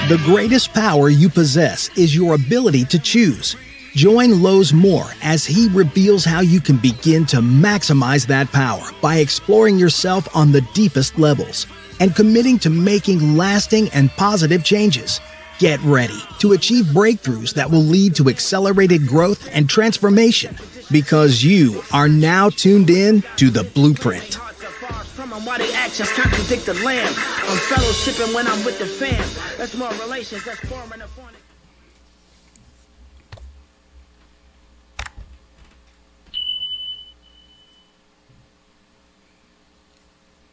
The greatest power you possess is your ability to choose. Join Lowe's Moore as he reveals how you can begin to maximize that power by exploring yourself on the deepest levels and committing to making lasting and positive changes. Get ready to achieve breakthroughs that will lead to accelerated growth and transformation, because you are now tuned in to The Blueprint. Why the actions contradict the lamb. I'm fellowshipping when I'm with the fam. That's more relations, that's foreign and foreign.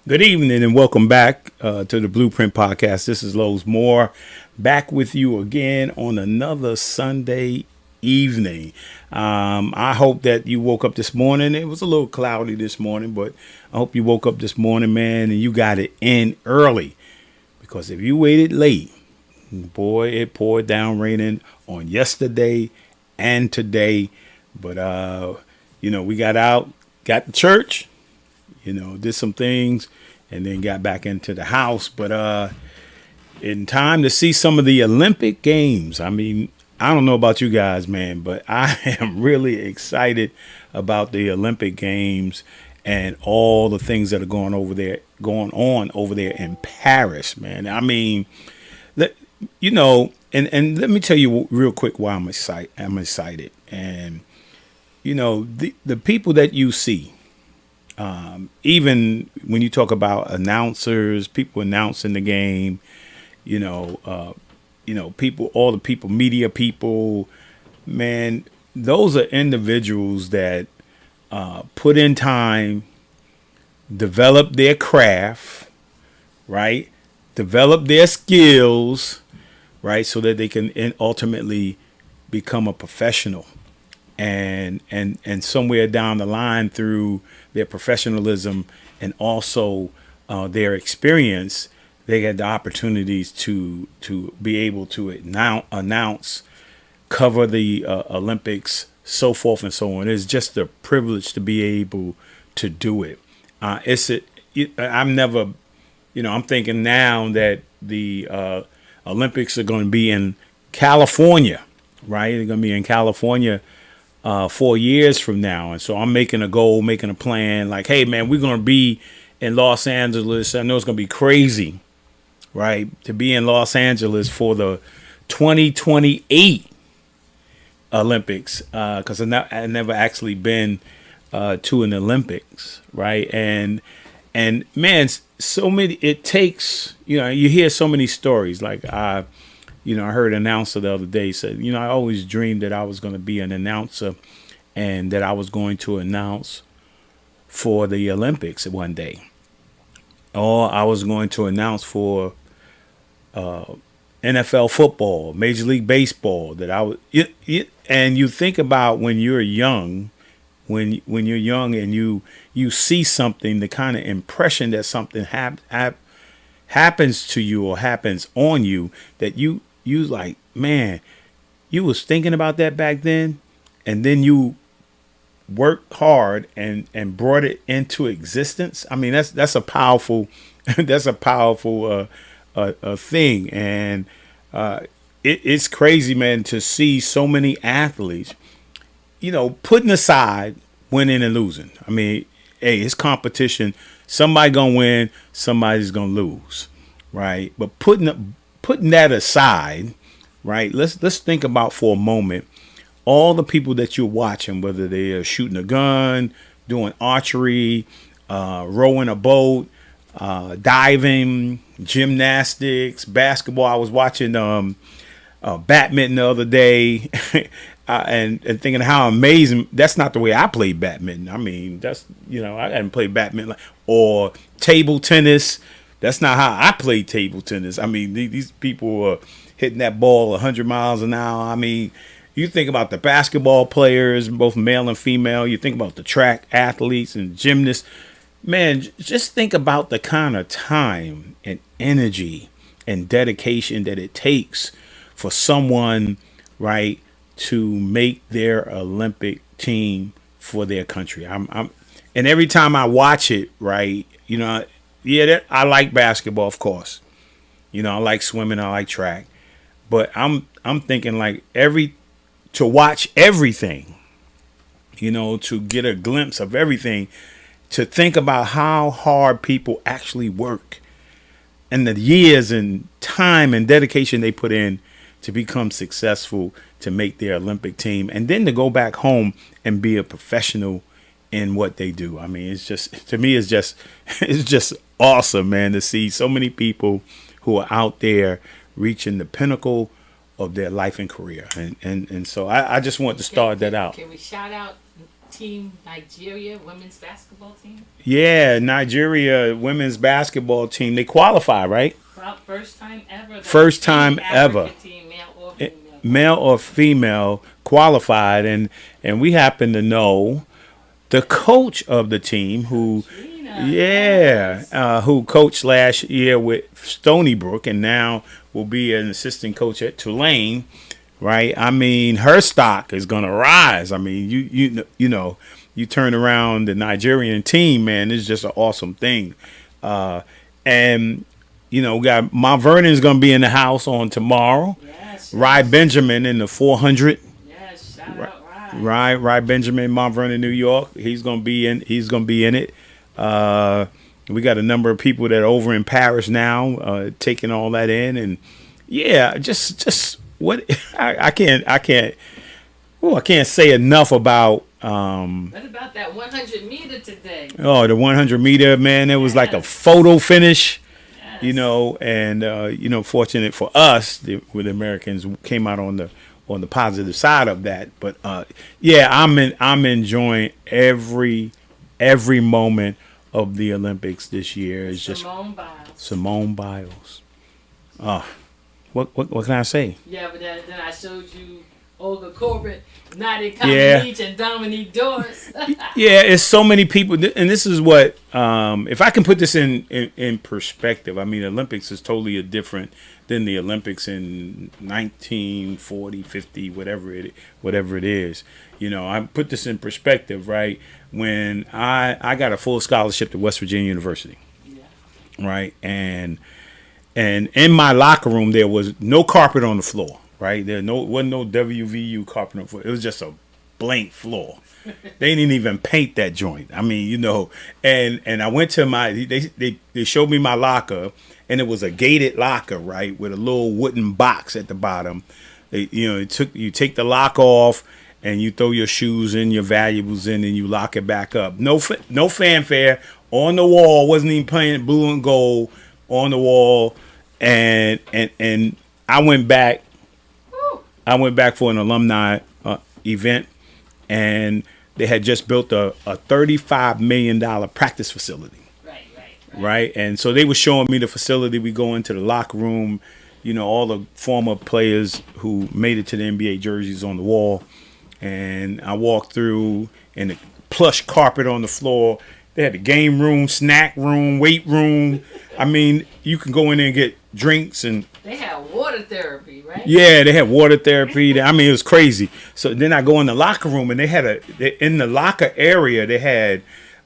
Good evening and welcome back to the Blueprint Podcast. This is Lowe's Moore, back with you again on another Sunday evening. I hope that you woke up this morning. It was a little cloudy this morning, but I hope you woke up this morning, man, and you got it in early. Because if you waited late, boy, it poured down raining on yesterday and today. But, we got out, got to church, did some things, and then got back into the house. But in time to see some of the Olympic Games. I mean, I don't know about you guys, man, but I am really excited about the Olympic Games and all the things that are going on over there in Paris, man. I mean, and let me tell you real quick why I'm excited. And, the people that you see, even when you talk about announcers, people announcing the game, people, all the people, media people, man, those are individuals that put in time, develop their craft, right? Develop their skills, right? So that they can ultimately become a professional. And somewhere down the line through their professionalism and also their experience, they had the opportunities to be able to announce, cover the Olympics, so forth and so on. It's just a privilege to be able to do it. I'm thinking now that the Olympics are going to be in California, right? They're going to be in California 4 years from now. And so I'm making a goal, making a plan like, hey, man, we're going to be in Los Angeles. I know it's going to be crazy, right, to be in Los Angeles for the 2028 Olympics, because I've never actually been to an Olympics, right? And man, so many, it takes, you hear so many stories. Like I heard an announcer the other day said, I always dreamed that I was going to be an announcer and that I was going to announce for the Olympics one day. Or I was going to announce for NFL football, Major League Baseball. That I would, and you think about when you're young, when you're young and you see something, the kind of impression that something happens to you or happens on you, that you like, man, you was thinking about that back then, and then you worked hard and brought it into existence. I mean, that's a powerful thing. And it's crazy, man, to see so many athletes, putting aside winning and losing. I mean, hey, it's competition. Somebody gonna win, somebody's gonna lose, right? But putting that aside, right? Let's think about for a moment all the people that you're watching, whether they are shooting a gun, doing archery, rowing a boat, diving, gymnastics, basketball. I was watching badminton the other day and thinking how amazing. That's not the way I play badminton. I mean, that's, I hadn't played badminton or table tennis. That's not how I play table tennis. I mean, these people are hitting that ball 100 miles an hour. I mean, you think about the basketball players, both male and female. You think about the track athletes and gymnasts. Man, just think about the kind of time and energy and dedication that it takes for someone, right, to make their Olympic team for their country. And every time I watch it, right, I like basketball, of course. I like swimming, I like track. But I'm thinking like to watch everything, to get a glimpse of everything, to think about how hard people actually work and the years and time and dedication they put in to become successful, to make their Olympic team, and then to go back home and be a professional in what they do. I mean, it's just, to me, it's just awesome, man, to see so many people who are out there reaching the pinnacle of their life and career. And so I just want to start that out. Can we shout out Team Nigeria women's basketball team? Yeah, Nigeria women's basketball team. They qualify, right? First time ever. First time ever. Team, male or female. Male or female qualified, and we happen to know the coach of the team who coached last year with Stony Brook and now will be an assistant coach at Tulane, right? I mean, her stock is gonna rise. I mean, you turn around the Nigerian team, man, it's just an awesome thing. And we got Mount Vernon's gonna be in the house on tomorrow. Yes. Rye Benjamin in the 400. Yes, shout out Rye. Rye Benjamin, Mount Vernon, New York. He's gonna be in it. We got a number of people that are over in Paris now, taking all that in, and just what I can't say enough about. What about that 100 meter today? Oh, the 100 meter, man! It was like a photo finish. And fortunate for us, with Americans came out on the positive side of that. But I'm enjoying every moment of the Olympics this year. It's just Simone Biles. What can I say? Yeah, but then I showed you Olga Corbett, Nadia Comaneci, and Dominique Doris. Yeah, it's so many people, and this is what if I can put this in perspective. I mean, Olympics is totally different than the Olympics in 1940, 50, whatever it is. I put this in perspective, right? When I got a full scholarship to West Virginia University, right, and in my locker room there was no carpet on the floor. Right, wasn't no WVU carpet on the floor. It was just a blank floor. They didn't even paint that joint. I mean, and I went to they showed me my locker, and it was a gated locker, right, with a little wooden box at the bottom. You take the lock off, and you throw your shoes in, your valuables in, and you lock it back up. No fanfare on the wall. Wasn't even playing blue and gold on the wall, and I went back. For an alumni event, and they had just built a $35 million practice facility. Right. And so they were showing me the facility. We go into the locker room, all the former players who made it to the NBA jerseys on the wall. And I walked through, and the plush carpet on the floor. They had the game room, snack room, weight room. I mean, you can go in there and get drinks, and they had water therapy, right? Yeah, they had water therapy. I mean, it was crazy. So then I go in the locker room, and in the locker area, they had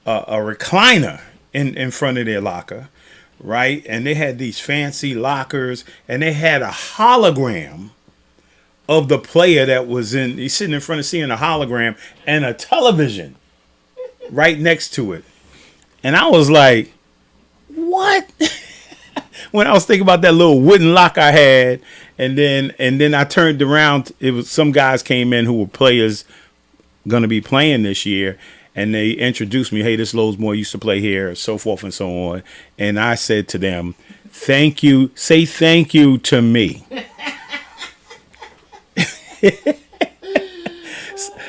a recliner in front of their locker, right? And they had these fancy lockers, and they had a hologram of the player that was he's sitting in front of seeing a hologram and a television right next to it. And I was like, what? When I was thinking about that little wooden lock I had, and then I turned around, it was some guys came in who were players going to be playing this year, and they introduced me, hey, this Lowe's Moore used to play here, so forth and so on. And I said to them, thank you, say thank you to me.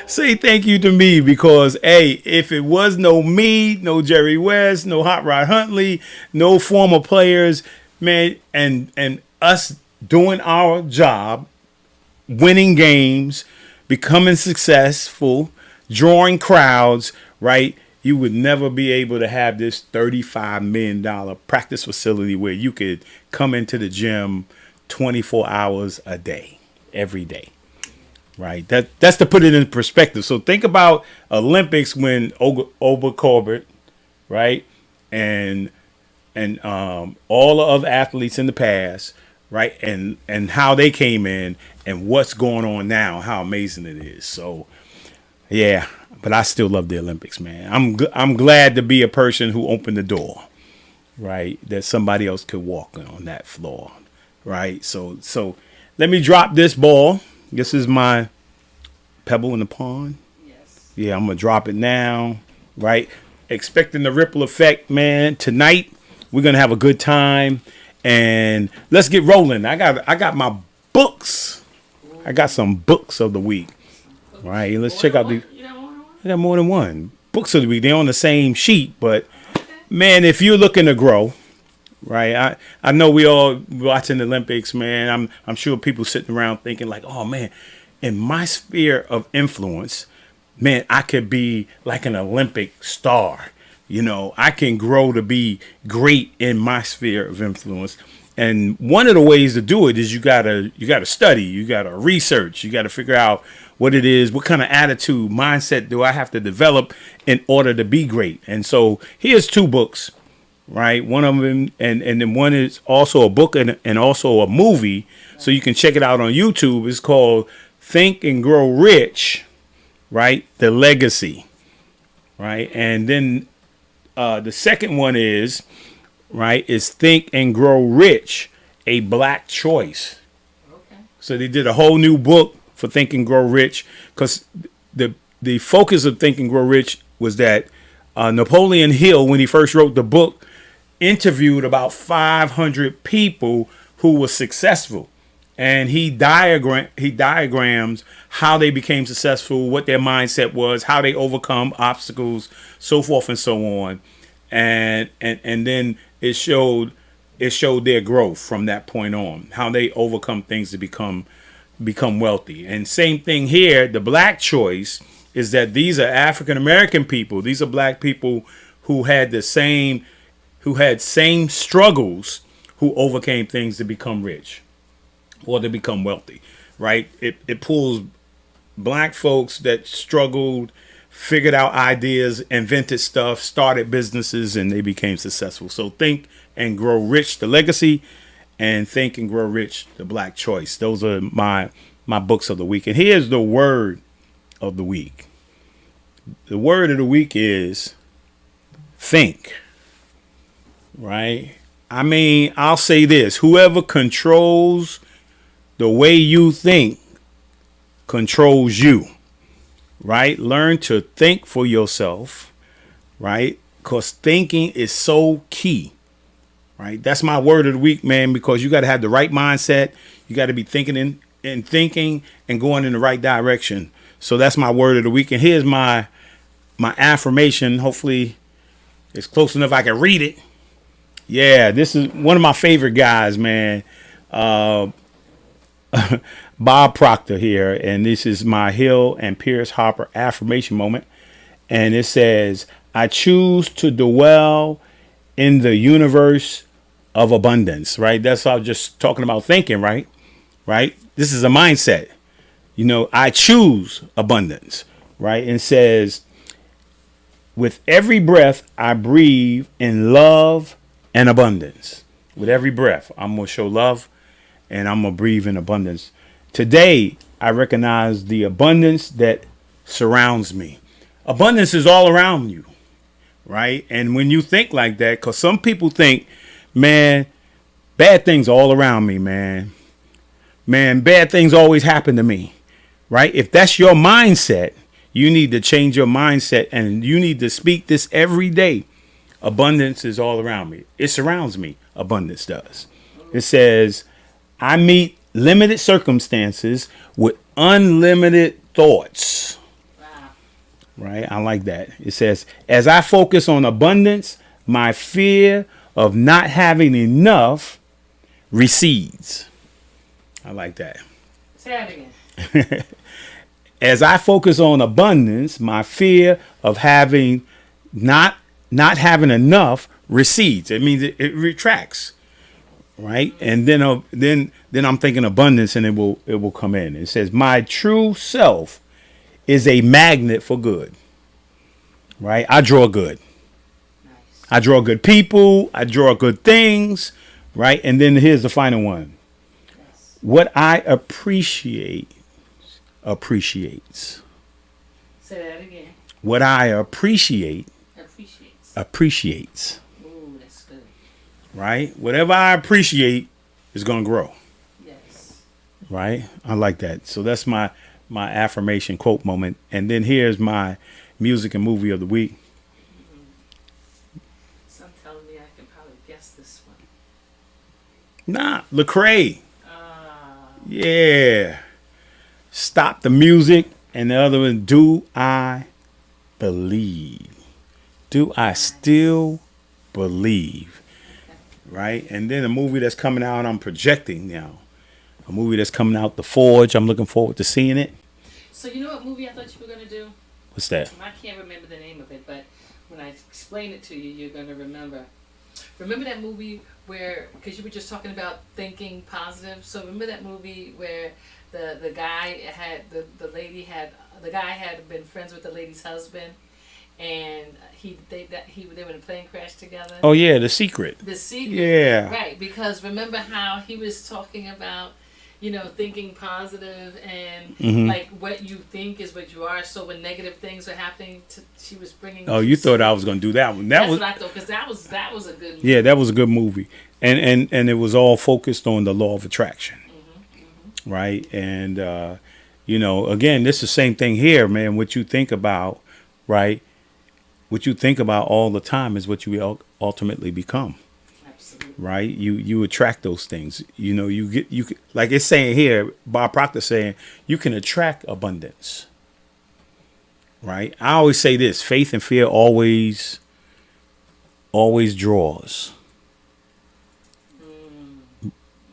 Say thank you to me, because, hey, if it was no me, no Jerry West, no Hot Rod Huntley, no former players, man, and us doing our job, winning games, becoming successful, drawing crowds, right, you would never be able to have this $35 million practice facility where you could come into the gym 24 hours a day, every day. Right. That's to put it in perspective. So think about Olympics when Olga Corbett, right, and all the other athletes in the past right? And how they came in and what's going on now, how amazing it is. So, yeah, but I still love the Olympics, man. I'm glad to be a person who opened the door, right? That somebody else could walk on that floor, right? So let me drop this ball. This is my pebble in the pond. Yes. Yeah, I'm gonna drop it now, right? Expecting the ripple effect, man. Tonight we're gonna have a good time, and let's get rolling. I got my books. I got some books of the week, right? Let's check out the. You got more than one? I got more than one books of the week. They're on the same sheet, but man, if you're looking to grow, right? I know we all watching the Olympics, man. I'm sure people sitting around thinking like, oh man, in my sphere of influence, man, I could be like an Olympic star. You know, I can grow to be great in my sphere of influence. And one of the ways to do it is you gotta study, you gotta research, you gotta figure out what it is, what kind of attitude, mindset do I have to develop in order to be great. And so here's two books, right? One of them, and then one is also a book and also a movie. So you can check it out on YouTube. It's called Think and Grow Rich, right? The Legacy, right? And then the second one is, right, is Think and Grow Rich, a Black Choice. Okay. So they did a whole new book for Think and Grow Rich, because the focus of Think and Grow Rich was that Napoleon Hill, when he first wrote the book, interviewed about 500 people who were successful. And he diagrams how they became successful, what their mindset was, how they overcome obstacles, so forth and so on. And then it showed their growth from that point on, how they overcome things to become wealthy. And same thing here, the Black Choice is that these are African American people. These are black people who had same struggles, who overcame things to become rich or to become wealthy, right? It pulls black folks that struggled, figured out ideas, invented stuff, started businesses, and they became successful. So Think and Grow Rich, the Legacy, and Think and Grow Rich, the Black Choice. Those are my books of the week. And here's the word of the week. The word of the week is think, right? I mean, I'll say this. Whoever controls the way you think controls you, right? Learn to think for yourself, right? Because thinking is so key, right? That's my word of the week, man, because you got to have the right mindset. You got to be thinking and thinking and going in the right direction. So that's my word of the week. And here's my affirmation. Hopefully it's close enough I can read it. Yeah, this is one of my favorite guys, man. Bob Proctor here, and this is my Hill and Pierce Harper affirmation moment. And it says, I choose to dwell in the universe of abundance, right? That's all just talking about thinking, right? Right? This is a mindset. You know, I choose abundance, right? And it says, with every breath I breathe in love and abundance. With every breath, I'm going to show love and I'm going to breathe in abundance. Today, I recognize the abundance that surrounds me. Abundance is all around you, right? And when you think like that, because some people think, man, bad things all around me, man. Man, bad things always happen to me, right? If that's your mindset, you need to change your mindset and you need to speak this every day. Abundance is all around me. It surrounds me. Abundance does. It says, I meet limited circumstances with unlimited thoughts. Wow. Right? I like that. It says, as I focus on abundance, my fear of not having enough recedes. I like that. Say that again. As I focus on abundance, my fear of having not having enough recedes. It means it retracts, right? And then I'm thinking abundance, and it will come in. It says, my true self is a magnet for good, right? I draw good. Nice. I draw good people. I draw good things, right? And then here's the final one. What I appreciate appreciates. Say that again. What I appreciate appreciates. Ooh, that's good. Right? Whatever I appreciate is going to grow. Yes. Right? I like that. So that's my affirmation quote moment. And then here's my music and movie of the week. Some telling me I can probably guess this one. Nah, Lecrae. Yeah. Stop the Music. And the other one, Do I Believe? Do I Still Believe? Right? And then a movie that's coming out, I'm projecting now. A movie that's coming out, The Forge. I'm looking forward to seeing it. So you know what movie I thought you were going to do? What's that? I can't remember the name of it, but when I explain it to you, you're going to remember. Remember that movie where, because you were just talking about thinking positive, so remember that movie where the guy had, the guy had been friends with the lady's husband, and they were in a plane crash together? Oh, yeah, The Secret. The Secret. Yeah. Right, because remember how he was talking about, thinking positive and like what you think is what you are. So when negative things were happening, she was bringing. Oh, you thought I was going to do that one? That's what I thought, because that was a good movie. Yeah, that was a good movie, and it was all focused on the law of attraction, right? And again, this is the same thing here, man. What you think about, right? What you think about all the time is what you ultimately become. Right, you attract those things. You like it's saying here. Bob Proctor saying you can attract abundance. Right. I always say this: faith and fear always draws.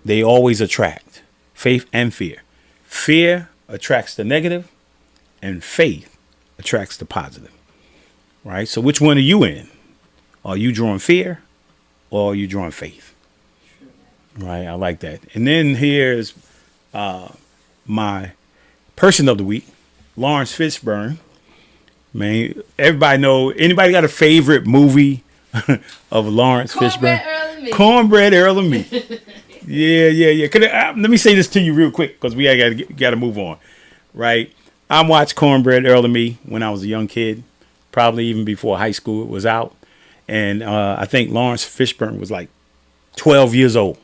They always attract. Faith and fear. Fear attracts the negative, and faith attracts the positive. Right. So which one are you in? Are you drawing fear? Or are you drawing faith? Right, I like that. And then here's my person of the week, Lawrence Fishburne. Man, everybody know. Anybody got a favorite movie of Lawrence Fishburne? Cornbread Earl and Me. Yeah. Let me say this to you real quick, because we got to move on. Right, I watched Cornbread Earl and Me when I was a young kid, probably even before high school was out. And I think Lawrence Fishburne was like 12 years old.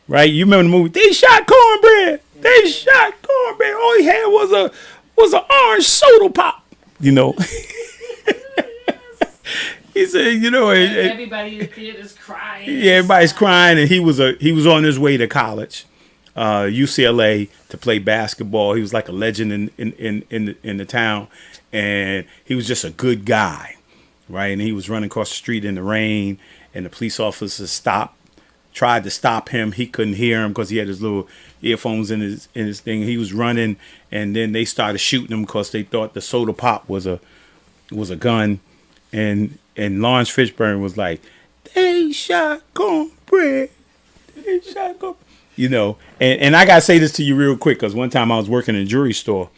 Right? You remember the movie? They shot Cornbread. They shot Cornbread. All he had was an orange soda pop. He said, everybody in the theater is crying. Yeah, everybody's crying, and he was on his way to college, UCLA, to play basketball. He was like a legend in the town, and he was just a good guy. Right, and he was running across the street in the rain, and the police officer tried to stop him. He couldn't hear him because he had his little earphones in his thing. He was running, and then they started shooting him because they thought the soda pop was a gun. And Lawrence Fishburne was like, "They shot Cornbread. They shot Cornbread." And I gotta say this to you real quick, because one time I was working in a jewelry store.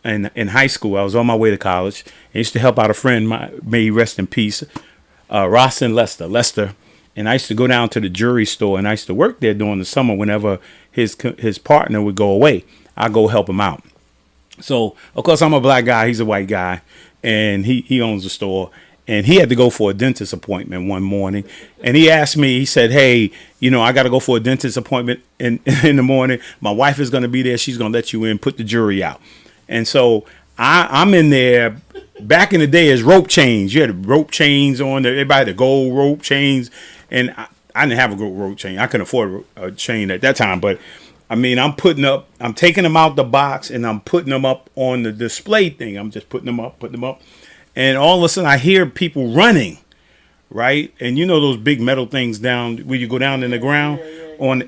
In high school, I was on my way to college. I used to help out a friend, may he rest in peace, Rossin Lester. And I used to go down to the jewelry store, and I used to work there during the summer whenever his partner would go away. I go help him out. So, of course, I'm a black guy. He's a white guy, and he owns the store. And he had to go for a dentist appointment one morning. And he asked me, he said, "Hey, I got to go for a dentist appointment in the morning. My wife is going to be there. She's going to let you in, put the jewelry out." And so I'm in there. Back in the day, as rope chains. You had rope chains on there. Everybody had the gold rope chains. And I didn't have a gold rope chain. I couldn't afford a chain at that time. But, I'm taking them out the box, and I'm putting them up on the display thing. I'm just putting them up. And all of a sudden, I hear people running, right? And those big metal things down, where you go down in the ground on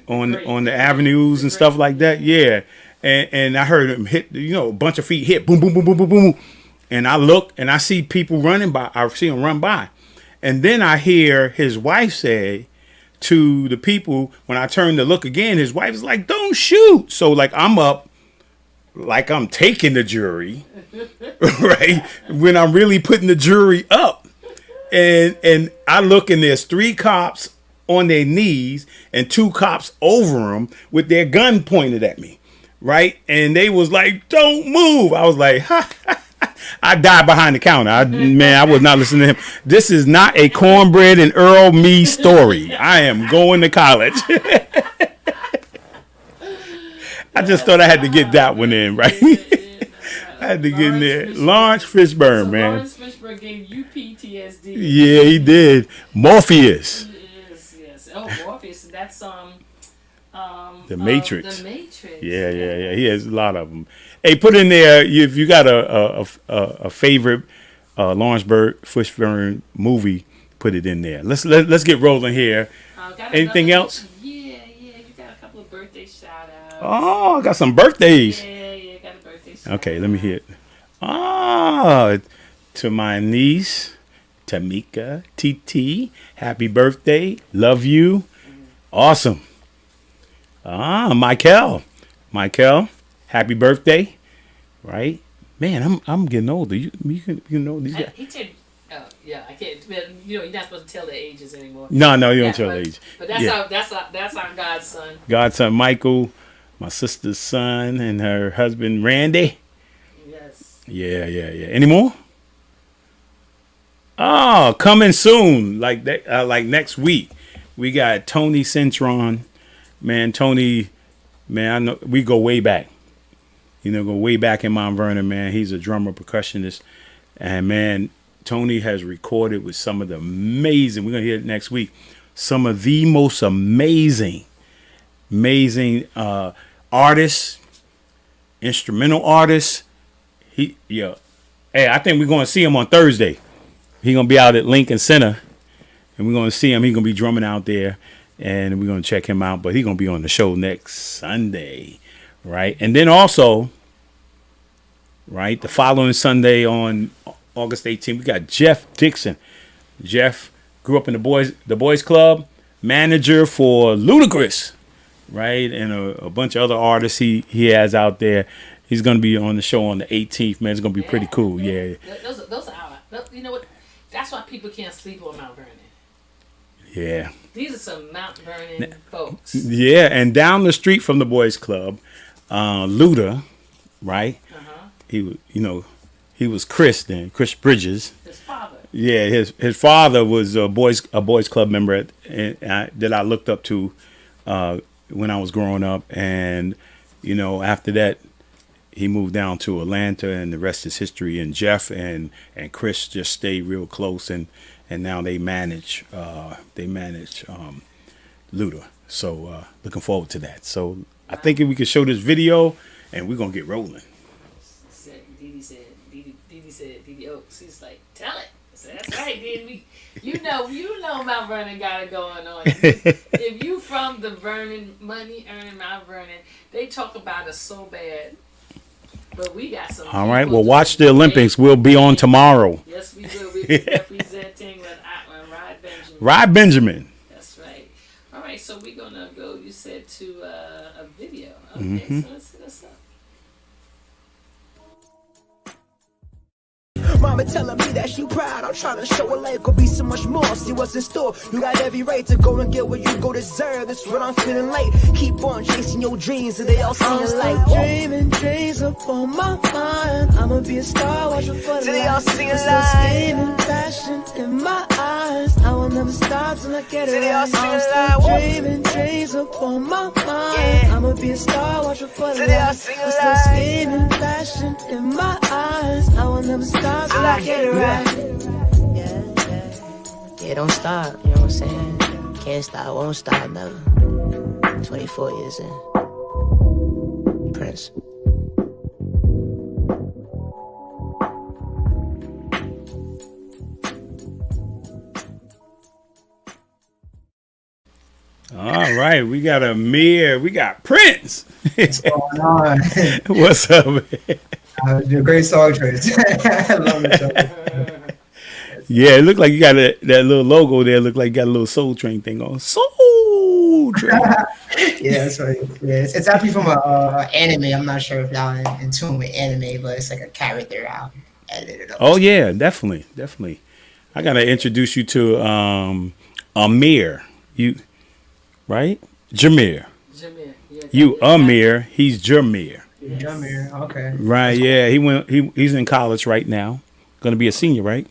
the avenues and stuff like that? Yeah. And I heard him hit, a bunch of feet hit, boom, boom, boom, boom, boom, boom. And I look, and I see people running by. I see them run by. And then I hear his wife say to the people, when I turn to look again, his wife is like, "Don't shoot." So, like, I'm up, like I'm taking the jury, right? When I'm really putting the jury up. And I look, and there's 3 cops on their knees and 2 cops over them with their gun pointed at me, right? And they was like, "Don't move." I was like, ha. I died behind the counter. I was not listening to him. This is not a cornbread and Earl me story. I am going to college. I just thought I had to get that one in, right? I had to get in there. Lawrence Fishburne, man. Lawrence Fishburne gave you PTSD. Yeah, he did. Morpheus. Yes. Oh, Morpheus. That's The Matrix. The Matrix. Yeah. He has a lot of them. Hey, put in there if you got a favorite Lawrence Fishburne movie. Put it in there. Let's get rolling here. Anything else? Yeah. You got a couple of birthday shout outs. Oh, I got some birthdays. Yeah, got a birthday shout out. Okay, let me hear it. To my niece, Tamika TT, happy birthday. Love you. Awesome. Michael, happy birthday. Right? Man, I'm getting older. You know these guys. He said, I can't. But, you're not supposed to tell their ages anymore. No, you don't tell the age. But that's our godson. Godson Michael, my sister's son, and her husband Randy. Yes. Yeah. Any more? Oh, coming soon. Like next week, we got Tony Centron. Man, Tony, man, I know we go way back. Go way back in Mount Vernon, man. He's a drummer, percussionist, and man, Tony has recorded with some of the amazing. We're gonna hear it next week. Some of the most amazing artists, instrumental artists. Hey, I think we're gonna see him on Thursday. He's gonna be out at Lincoln Center, and we're gonna see him. He's gonna be drumming out there, and we're gonna check him out. But he's gonna be on the show next Sunday, right? And then also, right, the following Sunday on August 18th, we got Jeff Dixon. Jeff grew up in the boys club, manager for Ludacris, right, and a bunch of other artists he has out there. He's gonna be on the show on the 18th, man. It's gonna be pretty cool. Yeah. Those are you know what? That's why people can't sleep on Mount Vernon. Yeah. These are some Mount Vernon folks. Yeah, and down the street from the boys club, Luda, right? He was Chris Bridges. His father. Yeah, his father was a boys club member that I looked up to when I was growing up, and after that he moved down to Atlanta, and the rest is history. And Jeff and Chris just stayed real close, and now they manage Luda. So looking forward to that. So I think if we could show this video, and we're gonna get rolling. Didi Oaks. He's like, tell it. I said, that's right, Didi. You know Mount Vernon got it going on. If you from the Vernon, money earning Mount Vernon, they talk about us so bad. But we got some. All right. Well, watch the Olympics. We'll be on tomorrow. Yes, we will. We'll be representing with Rod Benjamin. Rod Benjamin. That's right. All right. So we're gonna go. You said to a video. Okay. So let's hit us up. Mama telling me that she proud. I'm trying to show her life could be so much more. See what's in store. You got every right to go and get what you go deserve. That's what I'm feeling like. Keep on chasing your dreams and they all singing like dreaming dreams up on my mind. I'ma be a star, watch it for the they all singing like steaming passion in my eyes. I will never stop till I get it right. I'm still dreaming dreams up on my mind. I'ma be a star, watch it for the light. I'm still steaming passion in my eyes. I will never stop till I get it right. Yeah, don't stop, you know what I'm saying? Can't stop, won't stop, never. 24 years in. Prince. All right, we got Amir, we got Prince. What's going on? What's up, man? Great song choice. I love the show. Yeah, it looked like you got that little logo there. Looked like you got a little Soul Train thing on. Soul Train. Yeah, that's right. Yeah, it's actually from a anime. I'm not sure if y'all in tune with anime, but it's like a character I edited it up. Oh yeah, definitely. I gotta introduce you to Amir. You right? Jameer. Jameer. Yes, You exactly. Amir. He's Jameer. Yes. Jamir. Okay, Right? that's cool. Yeah. He's in college right now. Going to be a senior, right?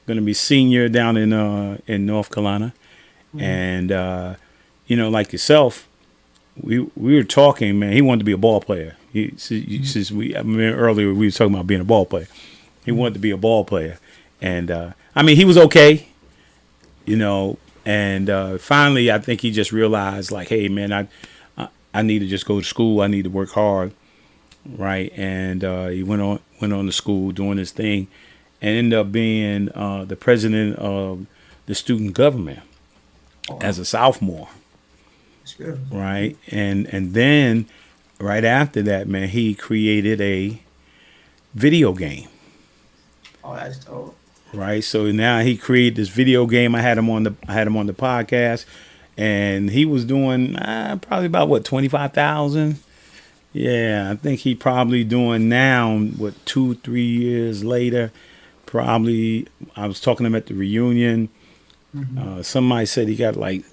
Going to be senior down in North Carolina. Mhm. And like yourself, we were talking, man. He wanted to be a ball player. Since I mean, earlier we were talking about being a ball player. He wanted to be a ball player, and I mean he was okay, you know. And finally, I think he just realized, like, hey, man, I need to just go to school. I need to work hard, right? And he went on to school doing his thing, and ended up being the president of the student government Oh, as wow, a sophomore, that's beautiful. right? And then right after that, man, he created a video game, Oh, that's dope. right? So now he created this video game. I had him on the podcast, and he was doing probably about what 25,000. Yeah, I think he probably doing now what 2 3 years later. Probably I was talking to him at the reunion. Mm-hmm. Somebody said he got like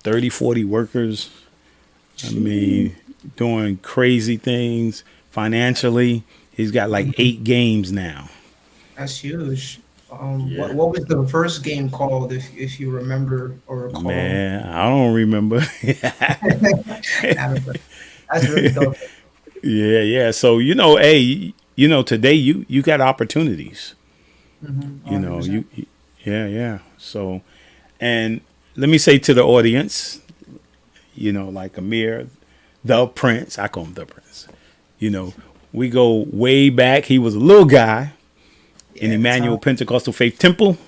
30 40 workers. I mean, doing crazy things financially. He's got like 8 games now. That's huge. Yeah. What was the first game called, if you remember or recall? Man, I don't remember. Nah, but that's really dope. Yeah, yeah. So hey, today you got opportunities. Mm-hmm, You know, 100%. yeah, yeah. So, and let me say to the audience, like Amir, the Prince. I call him the Prince. You know, we go way back. He was a little guy in Yeah, that's Emmanuel how. Pentecostal Faith Temple,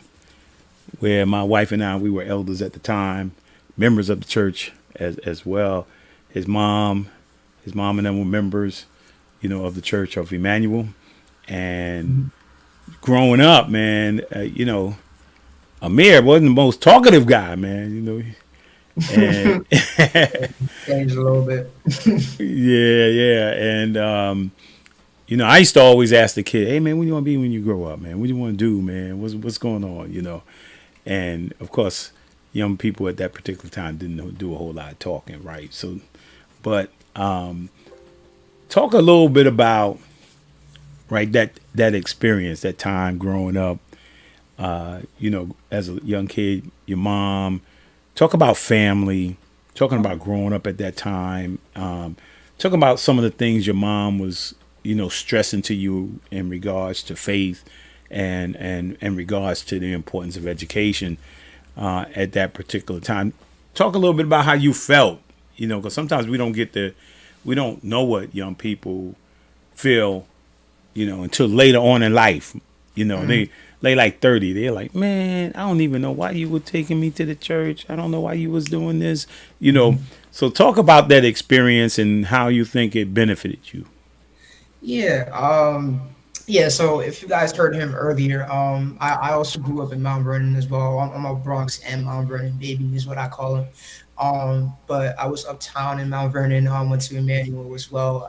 where my wife and I we were elders at the time, members of the church as well. His mom, his mom and them were members, of the Church of Emmanuel. And Mhm. growing up, man, Amir wasn't the most talkative guy, man. And Changed a little bit. yeah, yeah, and I used to always ask the kid, "Hey, man, what do you want to be when you grow up, man? What do you want to do, man? What's going on?" And of course, young people at that particular time didn't do a whole lot of talking, right? So, but talk a little bit about right that experience, that time growing up. As a young kid, your mom. Talk about family. Talking about growing up at that time. Talking about some of the things your mom was, stressing to you in regards to faith and in regards to the importance of education at that particular time. Talk a little bit about how you felt, because sometimes we don't know what young people feel, until later on in life. Mm. They like 30. They're like, man, I don't even know why you were taking me to the church. I don't know why you was doing this. So talk about that experience and how you think it benefited you. Yeah. Yeah. So if you guys heard him earlier, I also grew up in Mount Vernon as well. I'm a Bronx and Mount Vernon baby is what I call it. But I was uptown in Mount Vernon. Went to Emmanuel as well.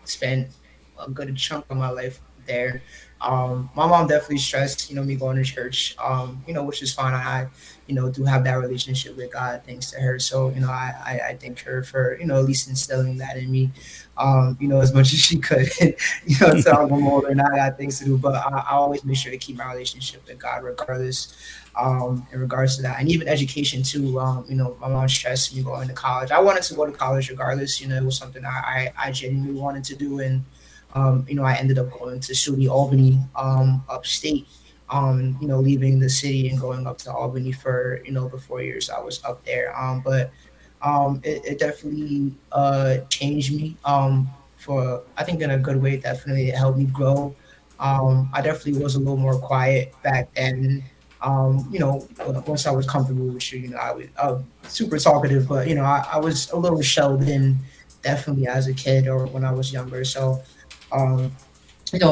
Spent a good chunk of my life there. My mom definitely stressed, me going to church, which is fine. Do have that relationship with God thanks to her. So, I thank her for, at least instilling that in me, as much as she could, until I'm older and I got things to do. But I always make sure to keep my relationship with God regardless, in regards to that. And even education too. My mom stressed me going to college. I wanted to go to college regardless. It was something I genuinely wanted to do. And I ended up going to SUNY Albany, upstate. Leaving the city and going up to Albany for the 4 years I was up there. But it definitely changed me. For I think in a good way. Definitely it helped me grow. I definitely was a little more quiet back then. Once I was comfortable with you, I was super talkative, but I was a little shelled in, definitely as a kid or when I was younger. So um,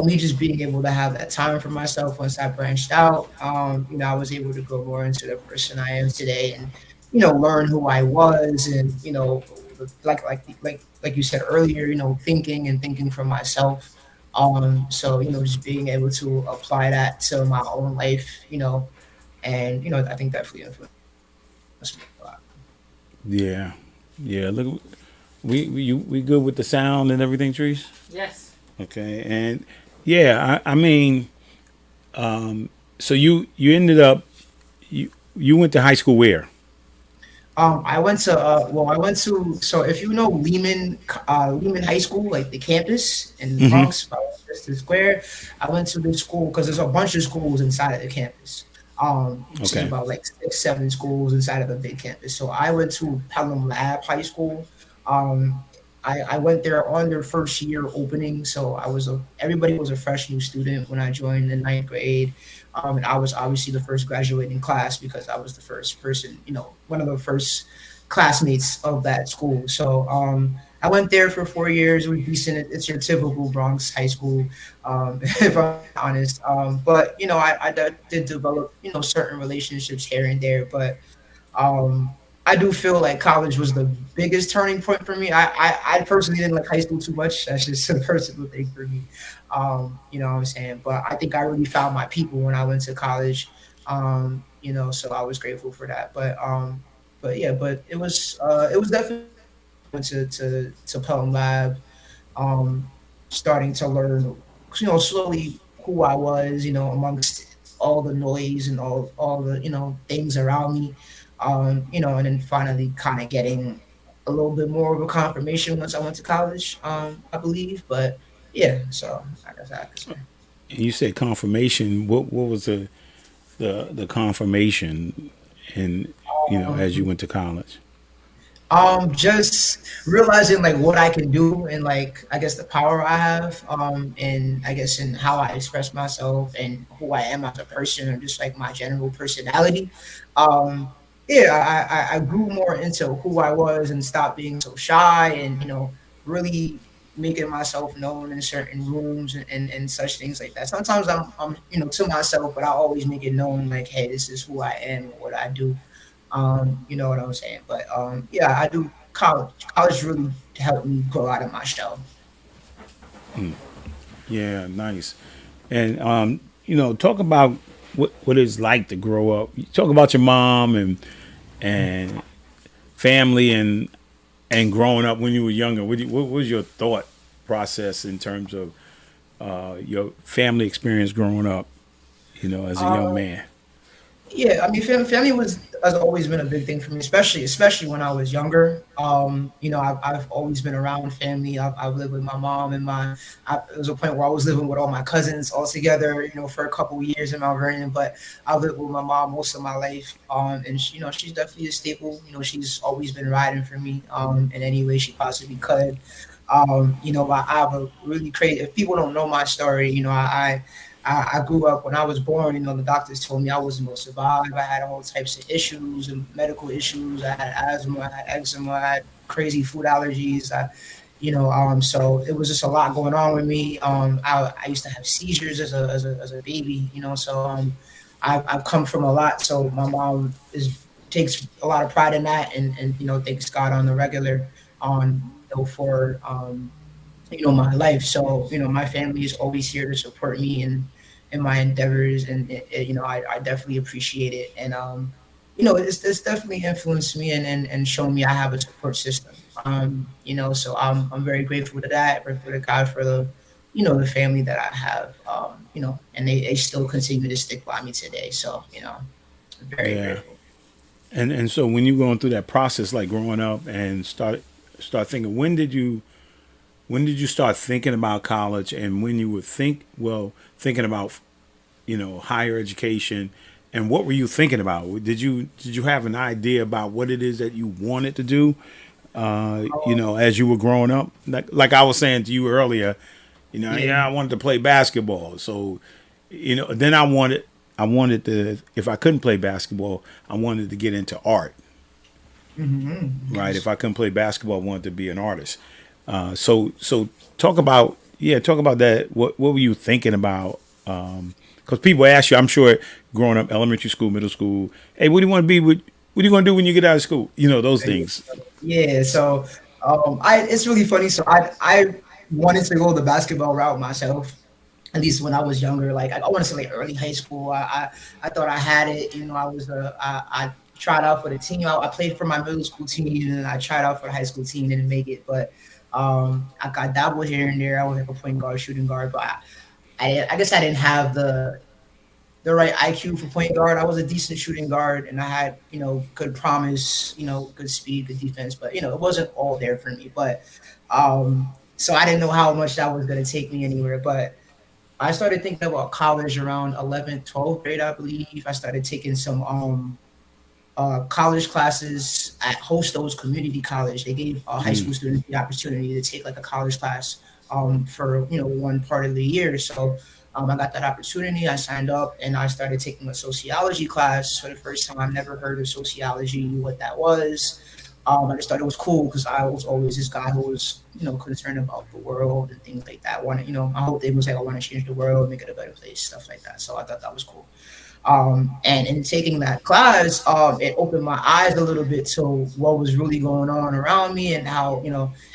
me just being able to have that time for myself once I branched out, I was able to grow more into the person I am today and, learn who I was and, like you said earlier, thinking for myself. So, just being able to apply that to my own life, and, I think definitely influenced me a lot. Yeah, yeah. Look, we good with the sound and everything, Trees. Yes. Okay, and yeah, I mean, so you ended up you went to high school where? I went to I went to, so if you know Lehman High School, like the campus in the Hmm. Bronx, the square. I went to this school because there's a bunch of schools inside of the campus. Which is Okay. about like 6, 7 schools inside of the big campus. So I went to Pelham Lab High School. Um, I went there on their first year opening, so everybody was a fresh new student when I joined in ninth grade. And I was obviously the first graduating class because I was the first person, one of the first classmates of that school. So I went there for 4 years. It was decent. It's your typical Bronx high school, if I'm being honest. But did develop certain relationships here and there, but um, I do feel like college was the biggest turning point for me. I personally didn't like high school too much. That's just a personal thing for me. You know what I'm saying? But I think I really found my people when I went to college. So I was grateful for that. But yeah, but it was definitely when I went to Pelham Lab, um, starting to learn, slowly who I was, amongst all the noise and all the, things around me, and then finally kind of getting a little bit more of a confirmation once I went to college, I believe. But yeah, so I guess I could say. And you said confirmation. What was the confirmation, and as you Um, went to college? just realizing like what I can do and like I guess the power I have, and I guess in how I express myself and who I am as a person, or just like my general personality. Um, yeah, I grew more into who I was and stopped being so shy, and really making myself known in certain rooms and such things like that. Sometimes I'm to myself, but I always make it known like, hey, this is who I am and what I do. You know what I'm saying? But yeah, I do college. College really helped me grow out of my shell. Yeah, nice. And talk about what it's like to grow up. Talk about your mom and family and growing up when you were younger. What was your thought process in terms of your family experience growing up? As a young Um, man. Yeah, I mean, family has always been a big thing for me, especially when I was younger. I've always been around family. I've lived with my mom and there was a point where I was living with all my cousins all together, for a couple of years in Mount Vernon. But I lived with my mom most of my life, and she's definitely a staple. She's always been riding for me, in any way she possibly could. I have a really crazy. If people don't know my story, I grew up when I was born. The doctors told me I wasn't going to survive. I had all types of issues and medical issues. I had asthma, I had eczema, I had crazy food allergies. So it was just a lot going on with me. I used to have seizures as a baby. So I've come from a lot. So my mom takes a lot of pride in that, and thanks God on the regular on for my life. So my family is always here to support me in my endeavors, and I definitely appreciate it. And it's definitely influenced me and shown me I have a support system. So I'm very grateful to that, grateful to God for the family that I have. And they still continue to stick by me today. So I'm very Yeah. grateful. And so when you going through that process, like growing up and start thinking, when did you start thinking about college, and when you would thinking about higher education, and what were you thinking about? Did you have an idea about what it is that you wanted to do? As you were growing up, like I was saying to you earlier, Yeah. yeah, I wanted to play basketball. So, then I wanted to, if I couldn't play basketball, I wanted to get into art. Right. If Yes. I couldn't play basketball, I wanted to be an artist. So talk about that. What were you thinking about? Because people ask you, I'm sure, growing up, elementary school, middle school, hey, what do you want to be? What are you going to do when you get out of school? Those things. Yeah, so it's really funny. So I wanted to go the basketball route myself, at least when I was younger. Like I want to say like early high school. I thought I had it. I tried out for the team. I played for my middle school team, and I tried out for the high school team. Didn't make it, but I got dabbled here and there. I was like a point guard, shooting guard, but I guess I didn't have the right IQ for point guard. I was a decent shooting guard, and I had good promise, good speed, good defense, but it wasn't all there for me. But so I didn't know how much that was going to take me anywhere. But I started thinking about college around 11th, 12th grade, I believe. I started taking some college classes at Hostos Community College. They gave high Mm. school students the opportunity to take like a college class for one part of the year. So I got that opportunity. I signed up and I started taking a sociology class for the first time. I've never heard of sociology, knew what that was. I just thought it was cool because I was always this guy who was, concerned about the world and things like that. My whole thing was like I want to change the world, make it a better place, stuff like that. So I thought that was cool. And in taking that class, it opened my eyes a little bit to what was really going on around me and how,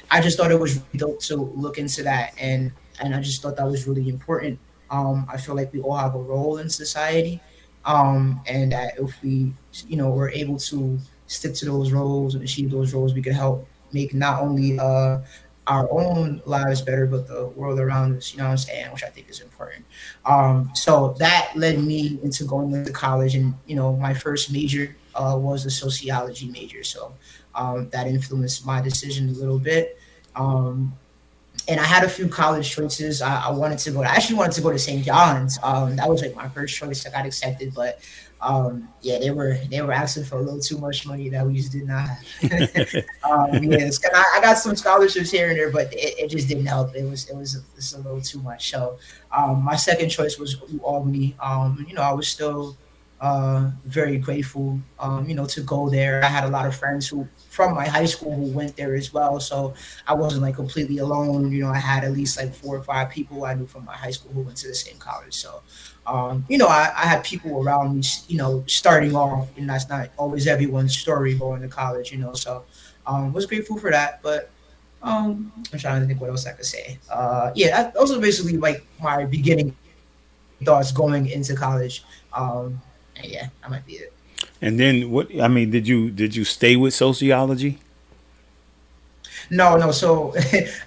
I just thought it was really dope to look into that. And I just thought that was really important. I feel like we all have a role in society. And that if we, were able to stick to those roles and achieve those roles, we could help make not only our own lives better, but the world around us, you know what I'm saying, which I think is important. So that led me into going into college, and my first major was a sociology major. So that influenced my decision a little bit. Um, and I had a few college choices. I wanted to go. I actually wanted to go to St. John's. That was like my first choice. I got accepted, but yeah, they were asking for a little too much money that we just did not have. Yeah, I got some scholarships here and there, but it just didn't help. It's a little too much. So my second choice was Albany. I was still very grateful, to go there. I had a lot of friends who from my high school who went there as well, so I wasn't like completely alone. I had at least like 4 or 5 people I knew from my high school who went to the same college. So, I had people around me, starting off, and that's not always everyone's story going to college. So was grateful for that. But I'm trying to think what else I could say. Yeah, those are basically like my beginning thoughts going into college. And yeah, that might be it. And then what? I mean, did you stay with sociology? No, no. So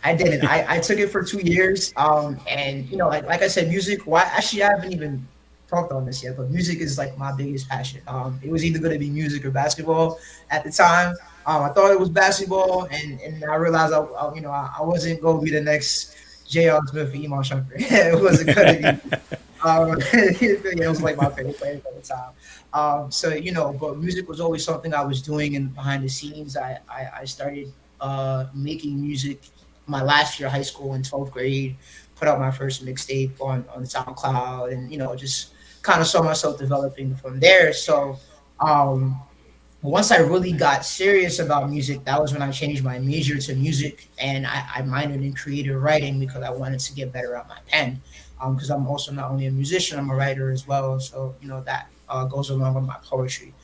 I didn't. I took it for 2 years. And like I said, music. Why? Actually, I haven't even talked on this yet, but music is like my biggest passion. It was either going to be music or basketball at the time. I thought it was basketball, and I realized I wasn't going to be the next J.R. Smith or Iman Shumpert. It wasn't going to be. It was like my favorite player at the time. So but music was always something I was doing, and behind the scenes, I started making music my last year of high school in 12th grade. Put out my first mixtape on SoundCloud, and just kind of saw myself developing from there. So um, once I really got serious about music, that was when I changed my major to music, and I minored in creative writing because I wanted to get better at my pen. Because I'm also not only a musician, I'm a writer as well. So that goes along with my poetry.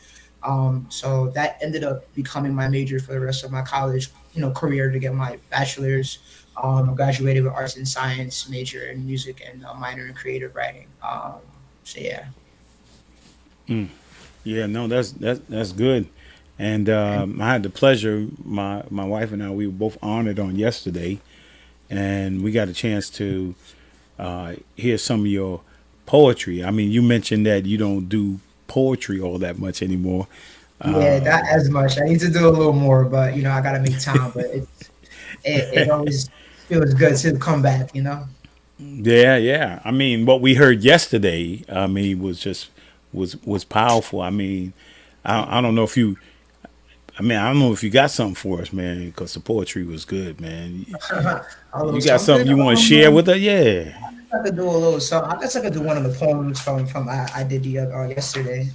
So that ended up becoming my major for the rest of my college, career to get my bachelor's. I graduated with arts and science, major in music, and a minor in creative writing. So yeah. Yeah, no, that's good. And I had the pleasure. My wife and I, we were both honored on yesterday, and we got a chance to hear some of your poetry. I mean, you mentioned that you don't do poetry all that much anymore. Yeah, not as much. I need to do a little more, but I gotta make time. But it always feels good to come back. Yeah, yeah. I mean, what we heard yesterday, I mean, was just was powerful. I mean, I don't know if you. I mean, I don't know if you got something for us, man, because the poetry was good, man. A little You got something. something you want to share with us? Yeah. I could do a little something. I guess I could do one of the poems from I did yesterday.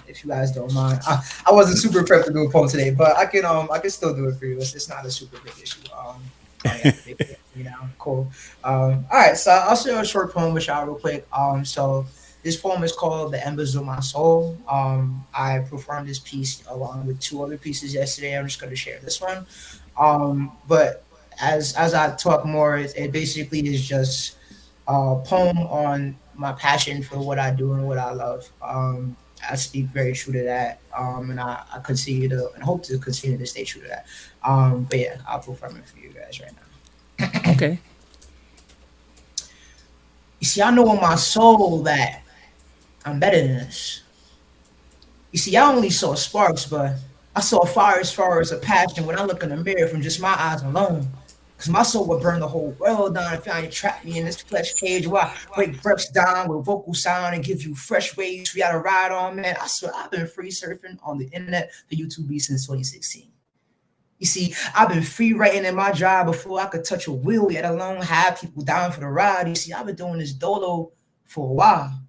If you guys don't mind, I wasn't super prepped to do a poem today, but I can still do it for you. It's not a super big issue. Oh yeah, cool. All right, so I'll share a short poem with y'all real quick. So this poem is called "The Embers of My Soul." I performed this piece along with 2 other pieces yesterday. I'm just going to share this one. But as I talk more, it basically is just poem on my passion for what I do and what I love. I speak very true to that, and I continue to and hope to continue to stay true to that. But yeah, I'll pull from it for you guys right now. Okay. You see, I know in my soul that I'm better than this. You see, I only saw sparks, but I saw fire as far as a passion when I look in the mirror from just my eyes alone. Cause my soul would burn the whole world down if I ain't trap me in this flesh cage where I break breaths down with vocal sound and give you fresh waves for y'all to ride on, man. I swear I've been free surfing on the internet for YouTube beats since 2016. You see, I've been free writing in my drive before I could touch a wheel, yet alone have people down for the ride. You see, I've been doing this dolo for a while.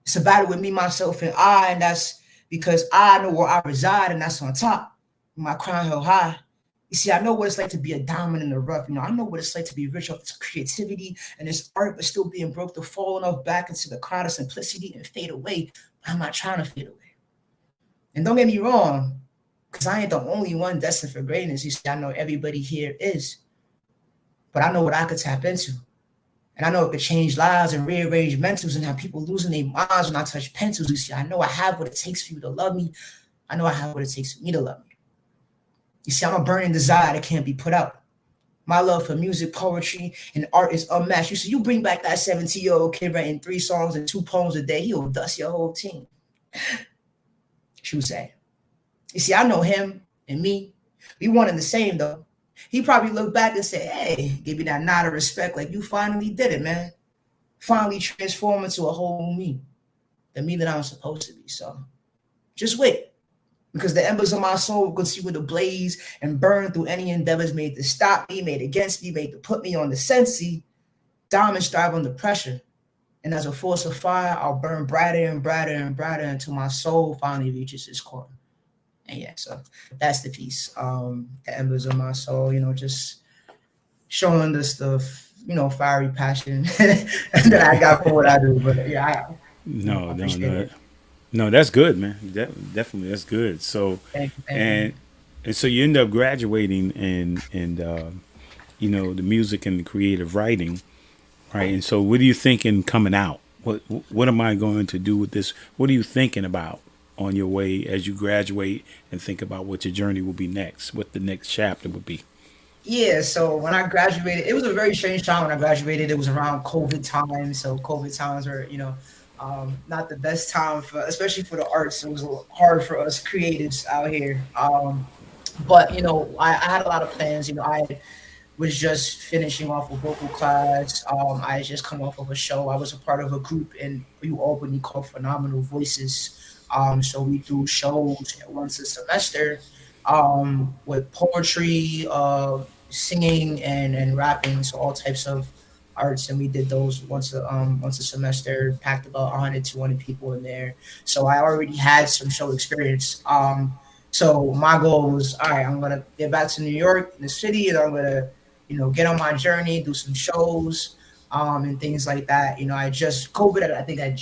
It's a battle with me, myself, and I, and that's because I know where I reside, and that's on top. My crown held high. You see, I know what it's like to be a diamond in the rough. I know what it's like to be rich off this creativity and this art, but still being broke to fall enough back into the crown of simplicity and fade away. But I'm not trying to fade away. And don't get me wrong, because I ain't the only one destined for greatness. You see, I know everybody here is, but I know what I could tap into. And I know it could change lives and rearrange mentals and have people losing their minds when I touch pencils. You see, I know I have what it takes for you to love me. I know I have what it takes for me to love me. You see, I'm a burning desire that can't be put out. My love for music, poetry, and art is unmatched. You see, you bring back that 17-year-old kid writing 3 songs and 2 poems a day, he'll dust your whole team. She would say. You see, I know him and me. We wanted the same, though. He probably looked back and said, hey, give me that nod of respect, like you finally did it, man. Finally transform into a whole new me, the me that I'm supposed to be. So just wait, because the embers of my soul will continue to blaze and burn through any endeavors made to stop me, made against me, made to put me on the sensey. Diamonds thrive under pressure. And as a force of fire, I'll burn brighter and brighter and brighter until my soul finally reaches its core. And yeah, so that's the piece. The embers of my soul, just showing the stuff, fiery passion that I got for what I do. But yeah, I No, no, appreciate no, it. no. That's good, man. Definitely, that's good. So, Thank you. and and so you end up graduating in the music and the creative writing, right? And so, what are you thinking coming out? What am I going to do with this? What are you thinking about on your way as you graduate and think about what your journey will be next? What the next chapter would be? Yeah, so when I graduated, it was a very strange time when I graduated. It was around COVID time, so COVID times were, not the best time for, especially for the arts. It was a little hard for us creatives out here. But I had a lot of plans. I was just finishing off a vocal class. I had just come off of a show. I was a part of a group in New Albany called Phenomenal Voices. So we do shows once a semester with poetry, singing, and rapping. So all types of arts, and we did those once a semester. Packed about 100, 200 people in there. So I already had some show experience. So my goal was, all right, I'm gonna get back to New York, the city, and I'm gonna, get on my journey, do some shows, and things like that. I just COVID. I think they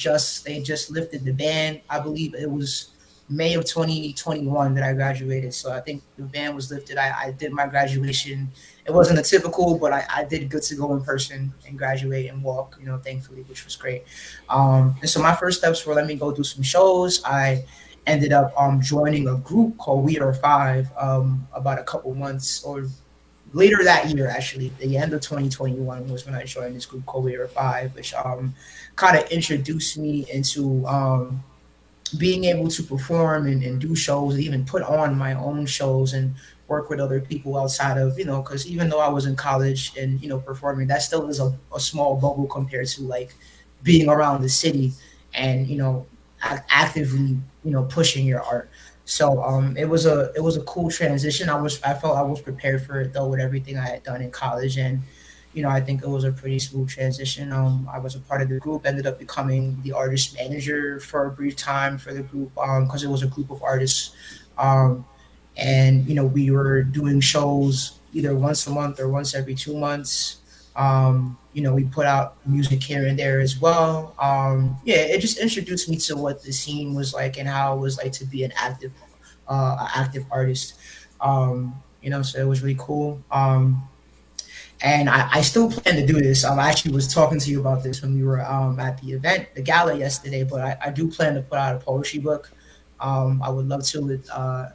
just lifted the ban. I believe it was May of 2021 that I graduated. So I think the ban was lifted. I did my graduation. It wasn't a typical, but I did good to go in person and graduate and walk. Thankfully, which was great. And so my first steps were let me go do some shows. I ended up joining a group called We Are Five about a couple months or later that year, actually, the end of 2021 was when I joined this group called We Are Five, which kind of introduced me into being able to perform and do shows, even put on my own shows and work with other people outside of, because even though I was in college and, performing, that still is a small bubble compared to like being around the city and, actively, pushing your art. So it was a cool transition. I felt I was prepared for it though with everything I had done in college, and I think it was a pretty smooth transition. I was a part of the group, ended up becoming the artist manager for a brief time for the group because it was a group of artists. Um, and we were doing shows either once a month or once every 2 months. We put out music here and there as well. Yeah, it just introduced me to what the scene was like and how it was like to be an active artist. So it was really cool. And I still plan to do this. I actually was talking to you about this when we were at the event, the gala yesterday. But I do plan to put out a poetry book. I would love to.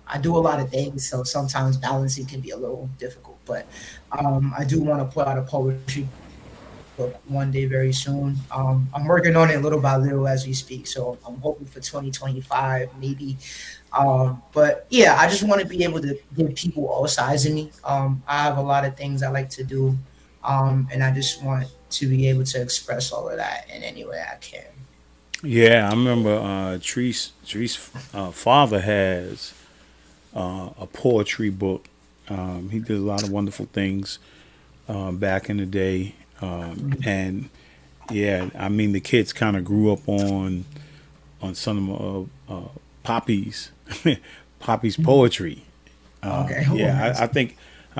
I do a lot of things, so sometimes balancing can be a little difficult. But I do want to put out a poetry book one day very soon. I'm working on it little by little as we speak. So I'm hoping for 2025, maybe. But yeah, I just want to be able to give people all sides of me. I have a lot of things I like to do, and I just want to be able to express all of that in any way I can. Yeah, I remember Tree's father has a poetry book. He did a lot of wonderful things back in the day, and yeah, I mean the kids kind of grew up on some of Poppy's Poppy's poetry. Okay. Yeah, I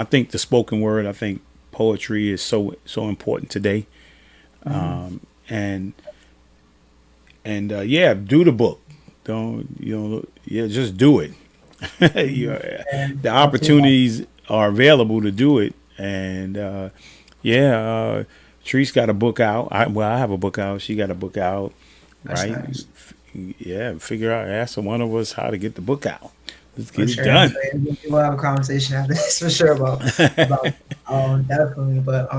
think the spoken word. I think poetry is so important today, and yeah, do the book. Don't yeah, just do it. The opportunities are available to do it, and yeah, Treese got a book out. I have a book out. She got a book out, That's right? nice. Yeah, figure out. Ask one of us how to get the book out. Let's For get it sure. done. We'll have a conversation after this for sure about definitely. But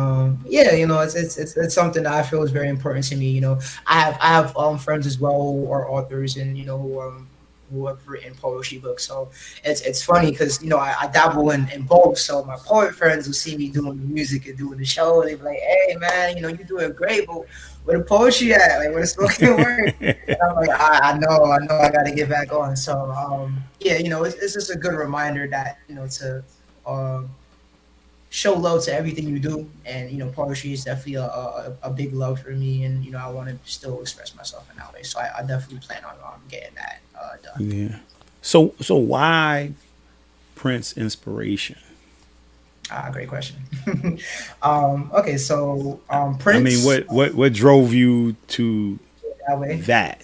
yeah, it's something that I feel is very important to me. I have friends as well who are authors and who have written poetry books. So it's funny because I dabble in both. So my poet friends will see me doing the music and doing the show. They be like, "Hey man, you're doing great, but where the poetry at? Like where the spoken word?" And I'm like, I know, I got to get back on. So, yeah, it's just a good reminder that, to um, show love to everything you do. And, poetry is definitely a big love for me. And, I want to still express myself in that way. So I definitely plan on getting that done. Yeah. So why Prince inspiration? Great question. Okay, so I mean, Prince, what drove you to that way. that?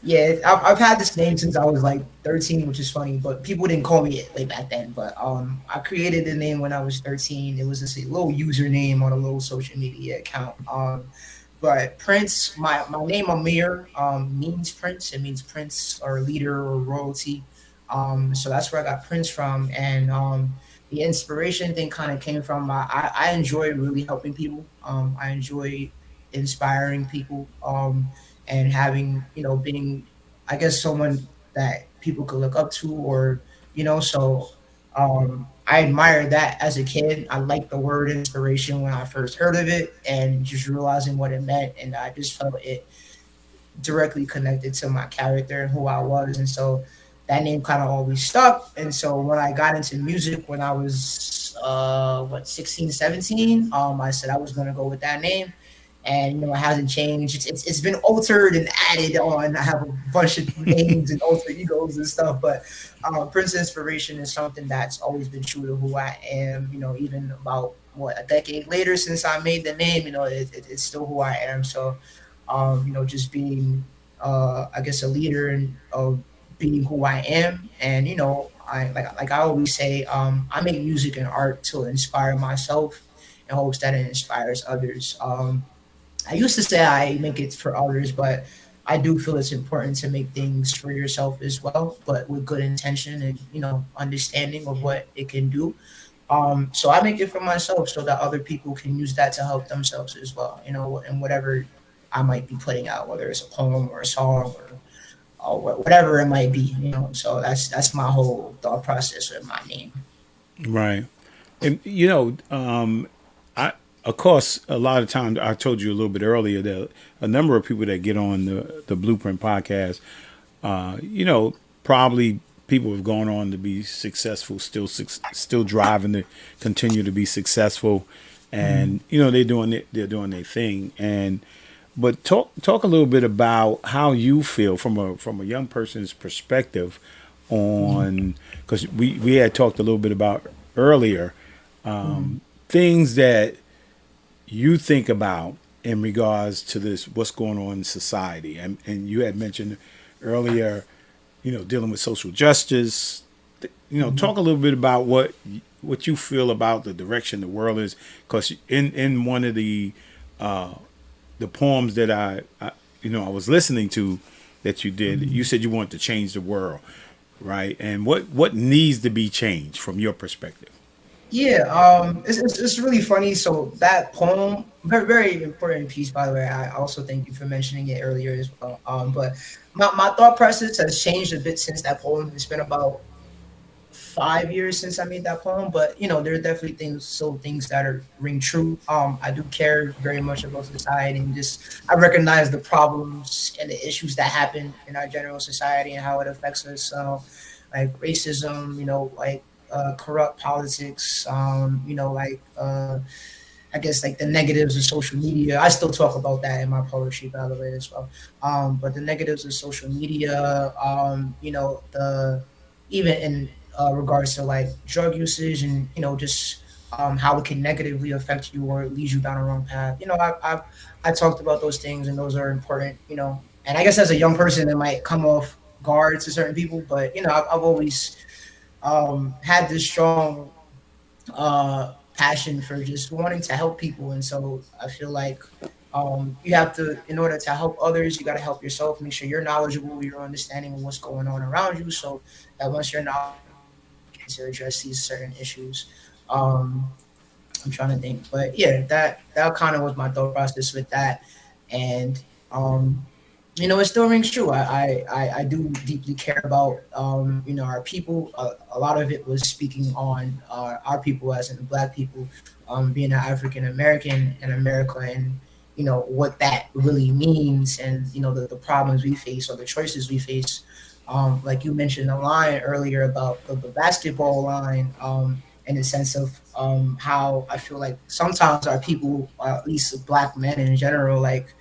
Yeah, I've had this name since I was like 13, which is funny, but people didn't call me it like back then. But I created the name when I was 13. It was just a little username on a little social media account. But Prince, my name Amir means prince. It means prince or leader or royalty. So that's where I got Prince from, and the inspiration thing kind of came from I enjoy really helping people. I enjoy inspiring people. And having being I guess someone that people could look up to or so I admired that as a kid. I liked the word inspiration when I first heard of it and just realizing what it meant, and I just felt it directly connected to my character and who I was. And so that name kind of always stuck. And so when I got into music when I was 16, 17, I said I was going to go with that name. And it hasn't changed. It's been altered and added on. I have a bunch of names and alter egos and stuff, but Prince Inspiration is something that's always been true to who I am. Even about a decade later since I made the name, it's still who I am. So just being, I guess, a leader and of being who I am. And, I like I always say, I make music and art to inspire myself in hopes that it inspires others. I used to say I make it for others, but I do feel it's important to make things for yourself as well, but with good intention and, understanding of what it can do. So I make it for myself so that other people can use that to help themselves as well, and whatever I might be putting out, whether it's a poem or a song or whatever it might be, So that's my whole thought process with my name. Right. And I of course a lot of times I told you a little bit earlier that a number of people that get on the Blueprint podcast, probably people have gone on to be successful, still driving to continue to be successful, and they're doing their thing. And but talk a little bit about how you feel from a young person's perspective on, because we had talked a little bit about earlier, things that you think about in regards to this, what's going on in society. And you had mentioned earlier, dealing with social justice, talk a little bit about what you feel about the direction the world is, because in one of uh, the poems that I was listening to that you did, you said you want to change the world, right? And what needs to be changed from your perspective? Yeah, it's really funny. So that poem, very very important piece, by the way. I also thank you for mentioning it earlier as well. But my thought process has changed a bit since that poem. It's been about 5 years since I made that poem, but there are definitely things that are ring true. I do care very much about society, and just I recognize the problems and the issues that happen in our general society and how it affects us. So, like racism, like corrupt politics, I guess like the negatives of social media. I still talk about that in my poetry, by the way, as well. But the negatives of social media, the even in regards to like drug usage and just how it can negatively affect you or lead you down a wrong path. I talked about those things and those are important. And I guess as a young person, it might come off guard to certain people, but I've always had this strong passion for just wanting to help people, and so I feel like you have to, in order to help others, you got to help yourself. Make sure you're knowledgeable, you're understanding of what's going on around you, so that once you're knowledgeable, you can to address these certain issues. Um, I'm trying to think, but yeah, that kind of was my thought process with that, and it still rings true. I do deeply care about our people. A lot of it was speaking on our people as in Black people, being an African American in America, and what that really means, and the problems we face or the choices we face. Like you mentioned the line earlier about the basketball line. In the sense of how I feel like sometimes our people, or at least Black men in general, like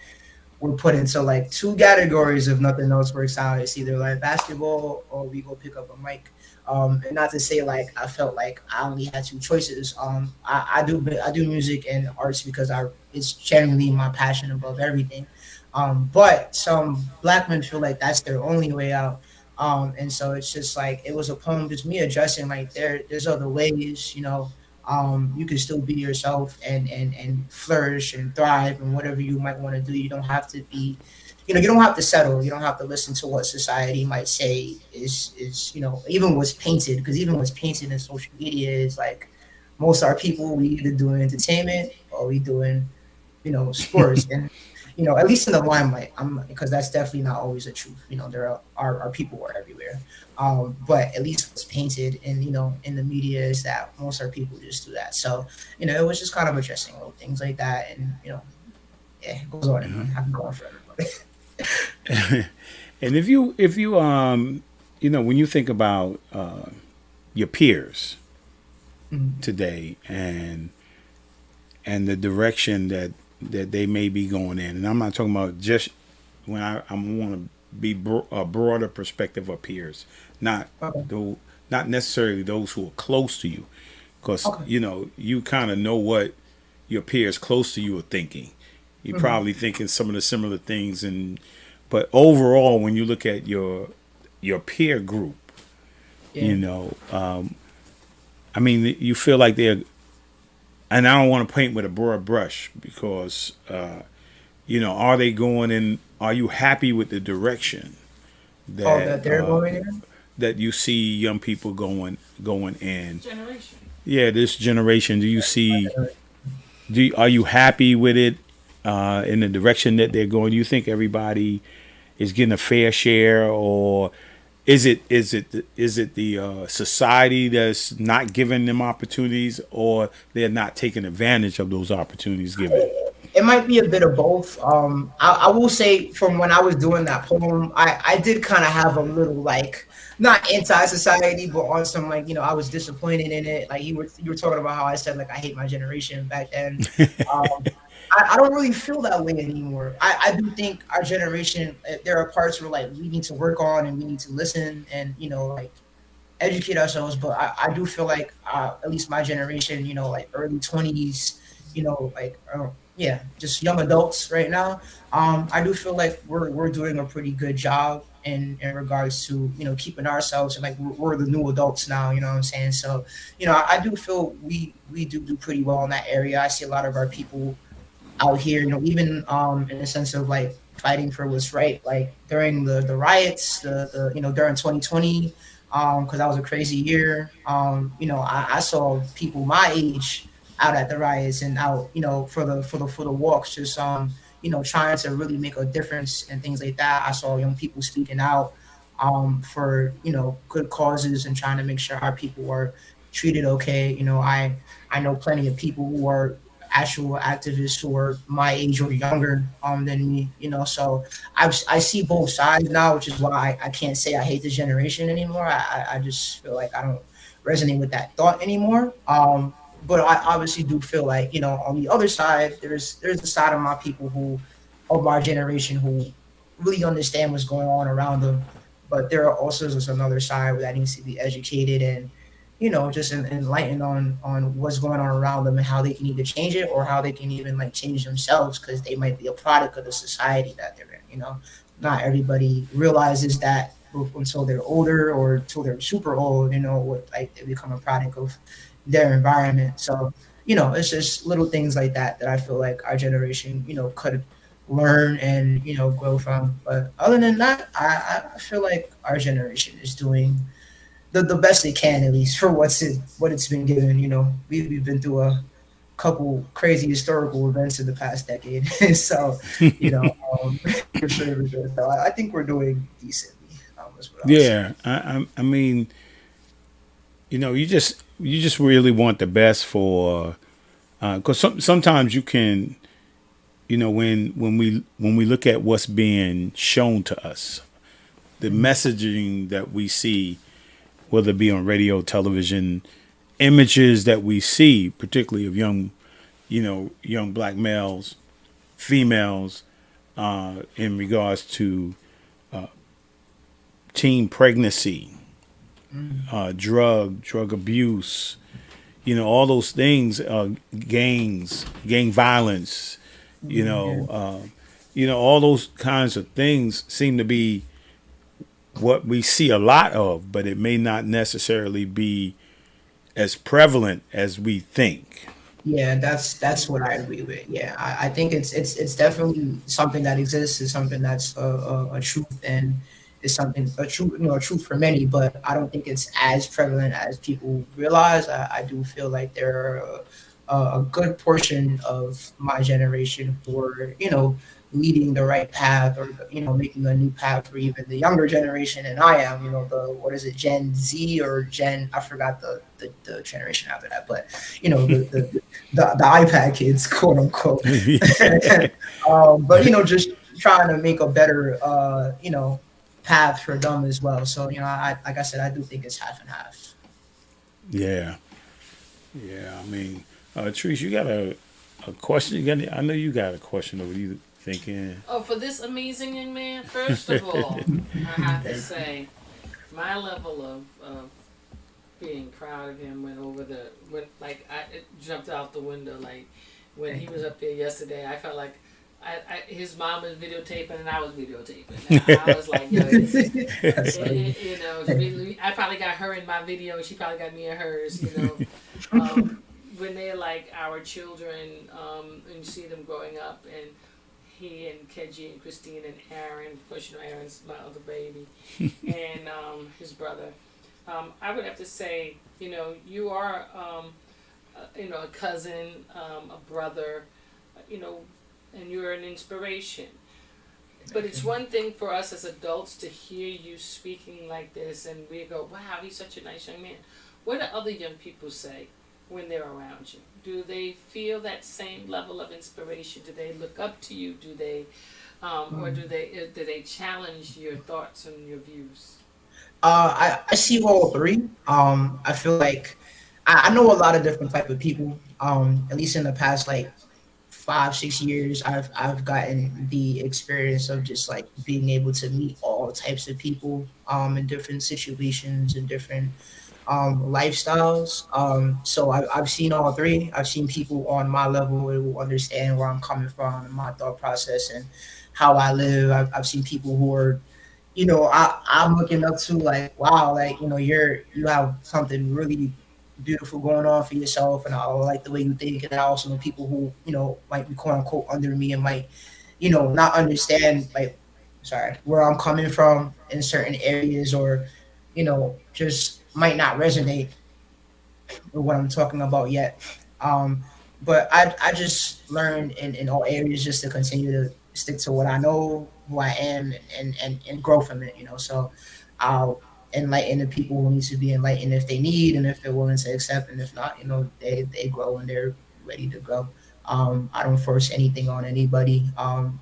we're put into like two categories if nothing else works out. It's either like basketball or we go pick up a mic. And not to say like I felt like I only had two choices. I do music and arts because I it's generally my passion above everything. But some Black men feel like that's their only way out. And so it's just like it was a poem just me addressing like there's other ways, you can still be yourself and flourish and thrive and whatever you might want to do. You don't have to be, you don't have to settle. You don't have to listen to what society might say is even what's painted, because even what's painted in social media is like most of our people, we either doing entertainment or we doing sports. And at least in the limelight, because that's definitely not always the truth. There are people are everywhere. But at least what's painted in in the media is that most of our people just do that. So it was just kind of addressing little things like that, and yeah, it goes on and on. I can go on forever. And if you when you think about your peers today and the direction that they may be going in, and I'm not talking about just when I want to be a broader perspective of peers, not not necessarily those who are close to you, because Okay. you kind of know what your peers close to you are thinking. You're probably thinking some of the similar things, but overall, when you look at your peer group, Yeah. I mean, you feel like they're, and I don't want to paint with a broad brush because, are they going in? Are you happy with the direction Oh, that that they're going in. that you see young people going in? Generation. Yeah, this generation. Do you see? Are you happy with it in the direction that they're going? Do you think everybody is getting a fair share, or is it the society that's not giving them opportunities, or they're not taking advantage of those opportunities given? It might be a bit of both. I will say from when I was doing that poem, I did kind of have a little like not anti-society, but on some like I was disappointed in it. Like you were talking about how I said like I hate my generation back then. Um, I don't really feel that way anymore. I do think our generation, there are parts where like we need to work on and we need to listen and like educate ourselves. But I do feel like at least my generation, like early 20s, like just young adults right now. I do feel like we're doing a pretty good job in regards to keeping ourselves, and like we're the new adults now. You know what I'm saying? So I do feel we do pretty well in that area. I see a lot of our people out here, even in the sense of like fighting for what's right. Like during the riots, the during 2020, because that was a crazy year. I saw people my age out at the riots and out, for the walks, just trying to really make a difference and things like that. I saw young people speaking out for good causes and trying to make sure our people are treated okay. I know plenty of people who are actual activists who are my age or younger than me. So I see both sides now, which is why I can't say I hate this generation anymore. I just feel like I don't resonate with that thought anymore. But I obviously do feel like on the other side, there's the side of my people who of my generation who really understand what's going on around them. But there are also just another side that needs to be educated and just enlightened on what's going on around them and how they can either change it or how they can even like change themselves because they might be a product of the society that they're in. Not everybody realizes that until they're older or until they're super old. What like they become a product of their environment. So it's just little things like that I feel like our generation could learn and grow from. But other than that, I feel like our generation is doing the best they can, at least for what it's been given. We've been through a couple crazy historical events in the past decade, so you know, for sure. For sure. So I think we're doing decently. Is what I would say. Yeah, I mean, you just really want the best for, because sometimes you can, when we look at what's being shown to us, the messaging that we see, whether it be on radio, television, images that we see, particularly of young black males, females, in regards to teen pregnancy, drug abuse, all those things, gang violence, Yeah. all those kinds of things seem to be what we see a lot of, but it may not necessarily be as prevalent as we think. Yeah, that's what I agree with. Yeah, I think it's definitely something that exists. It's something that's a truth, and it's something a truth, a truth for many. But I don't think it's as prevalent as people realize. I do feel like there are a good portion of my generation who are leading the right path or making a new path for even the younger generation. And I am the what is it, Gen Z or Gen, I forgot the generation after that, but the iPad kids, quote unquote. But just trying to make a better path for them as well. So I like I said, I do think it's half and half. Yeah, yeah. I mean, Trish, you got a question? I know you got a question over you thinking. Oh, for this amazing young man, first of all, I have to say, my level of being proud of him went over like it jumped out the window. Like when he was up there yesterday, I felt like his mom was videotaping and I was videotaping. And I was like, yo, it's really, I probably got her in my video and she probably got me in hers. When they're like our children, and you see them growing up, and he and Keji and Christine and Aaron, of course, Aaron's my other baby, and his brother. I would have to say, you are, a cousin, a brother, and you're an inspiration. But it's one thing for us as adults to hear you speaking like this, and we go, wow, he's such a nice young man. What do other young people say when they're around you? Do they feel that same level of inspiration? Do they look up to you? Do they, or do they challenge your thoughts and your views? I see all three. I feel like I know a lot of different type of people. At least in the past like 5 6 years, I've gotten the experience of just like being able to meet all types of people in different situations and different lifestyles. So I've seen all three. I've seen people on my level who will understand where I'm coming from and my thought process and how I live. I've seen people who are, I'm looking up to, like, wow, like, you have something really beautiful going on for yourself, and I like the way you think. And I also know people who, might be quote unquote under me and might, not understand, like, sorry, where I'm coming from in certain areas, or, just might not resonate with what I'm talking about yet. Um, but I just learned in all areas just to continue to stick to what I know, who I am, and grow from it. So I'll enlighten the people who need to be enlightened if they need, and if they're willing to accept, and if not, they grow and they're ready to grow. I don't force anything on anybody. I'm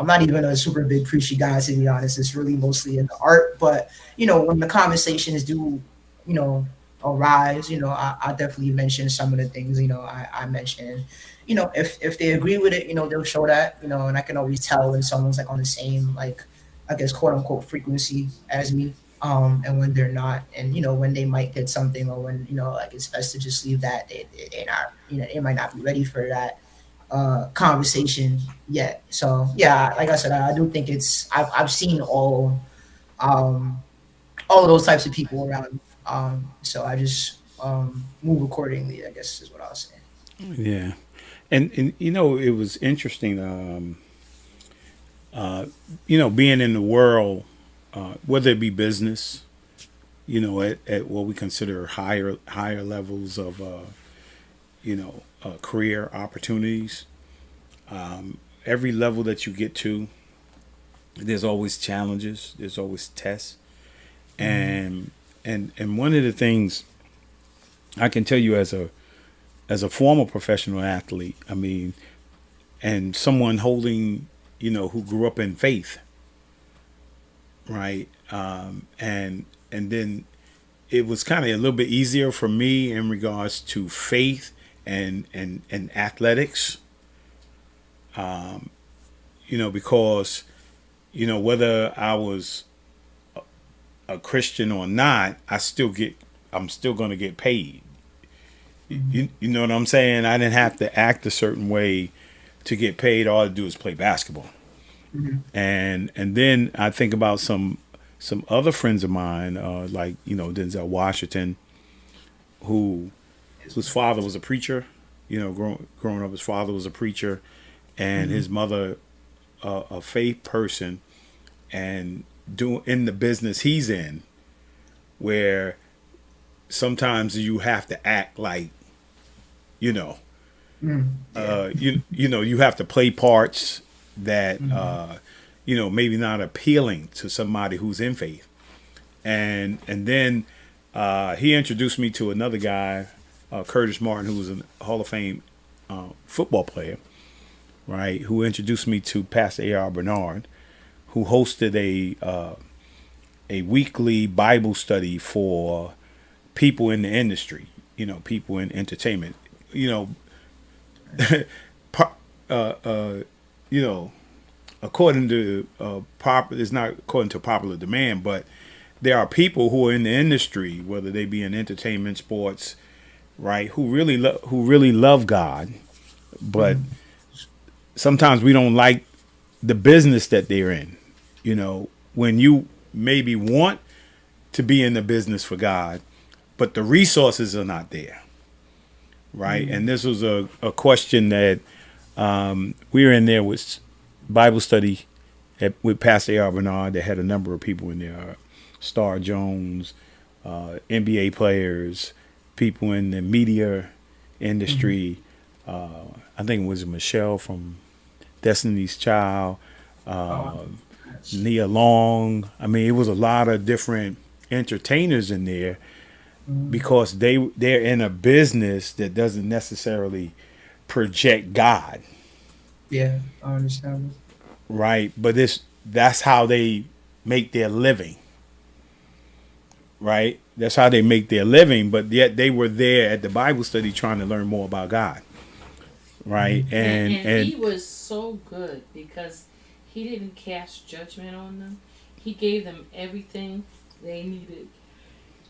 not even a super big preachy guy, to be honest. It's really mostly in the art, but when the conversations do, you know, arise, I definitely mention some of the things, I mentioned. If they agree with it, they'll show that, and I can always tell when someone's like on the same, like, I guess, quote unquote frequency as me, and when they're not, and when they might get something, or when, like, it's best to just leave that. They're not, they might not be ready for that conversation yet. So yeah, like I said, I do think I've seen um all of those types of people around me. So I just move accordingly, I guess is what I was saying. Yeah. And it was interesting, being in the world, whether it be business, at what we consider higher levels of career opportunities. Every level that you get to, there's always challenges, there's always tests. Mm-hmm. And one of the things I can tell you, as a former professional athlete, I mean, and someone holding, who grew up in faith, right? And then it was kind of a little bit easier for me in regards to faith and athletics, because whether I was a Christian or not, I'm still going to get paid. Mm-hmm. You know what I'm saying? I didn't have to act a certain way to get paid. All I do is play basketball. Mm-hmm. And then I think about some other friends of mine, like Denzel Washington, who whose father was a preacher. Growing up, his father was a preacher, and Mm-hmm. his mother a faith person, and doing in the business he's in, where sometimes you have to act like you know Mm-hmm. Yeah. you have to play parts that Mm-hmm. maybe not appealing to somebody who's in faith. And then he introduced me to another guy, Curtis Martin, who was a Hall of Fame football player, right? Who introduced me to Pastor A.R. Bernard, who hosted a weekly Bible study for people in the industry, people in entertainment, you know, par- you know, according to it's not according to popular demand, but there are people who are in the industry, whether they be in entertainment, sports, right, who really love God, but Mm-hmm. sometimes we don't like the business that they're in. When you maybe want to be in the business for God, but the resources are not there, right? Mm-hmm. And this was a question that we were in there with Bible study with Pastor A.R. Bernard. They had a number of people in there, Star Jones, NBA players, people in the media Mm-hmm. industry. I think it was Michelle from Destiny's Child, Oh, uh, yes. Nia Long. I mean, it was a lot of different entertainers in there Mm-hmm. because they're in a business that doesn't necessarily project God, Yeah, I understand. right? But that's how they make their living, right? That's how they make their living. But yet they were there at the Bible study trying to learn more about God, right? Mm-hmm. And And and he was so good because he didn't cast judgment on them. He gave them everything they needed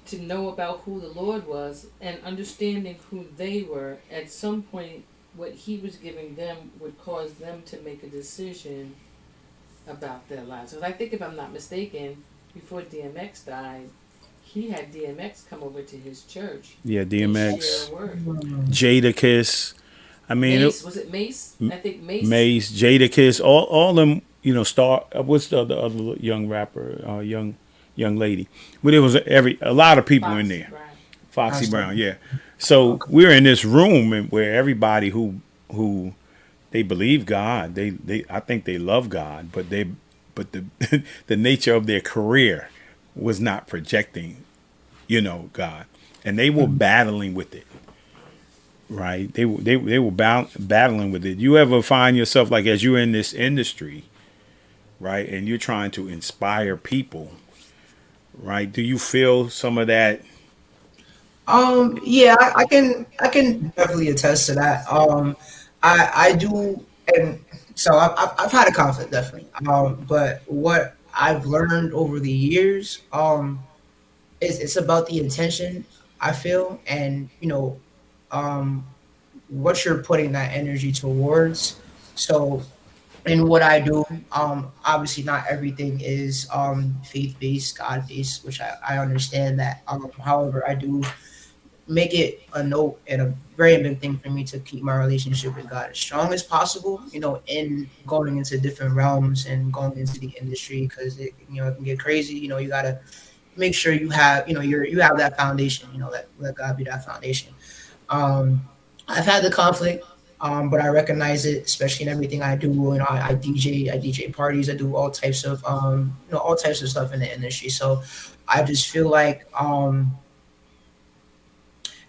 to know about who the Lord was and understanding who they were, at some point, what He was giving them would cause them to make a decision about their lives. Because I think, if I'm not mistaken, before DMX died, he had DMX come over to his church Yeah, and share DMX, a word. Jadakiss. I mean, Mace, was it Mace? I think Mace. Mace, Jadakiss, all them. You know, star. What's the other young rapper? Young lady. But it was a lot of people in Foxy there. Brown. Foxy That's Brown, the yeah. So we're in this room where everybody who they believe God, they I think they love God, but the the nature of their career was not projecting, God, and they were battling with it, right? They were battling with it. You ever find yourself like, as you're in this industry, right, and you're trying to inspire people, right? Do you feel some of that? Yeah, I can definitely attest to that. I do, and so I've had a conflict definitely. But what I've learned over the years, is it's about the intention I feel, and what you're putting that energy towards. So in what I do, obviously not everything is faith based, God based, which I understand that. However, I do make it a note and a very big thing for me to keep my relationship with God as strong as possible, in going into different realms and going into the industry, because it can get crazy. You gotta make sure you have, you have that foundation, let God be that foundation. Um, I've had the conflict, but I recognize it, especially in everything I do. I DJ parties, I do all types of, all types of stuff in the industry. So I just feel like,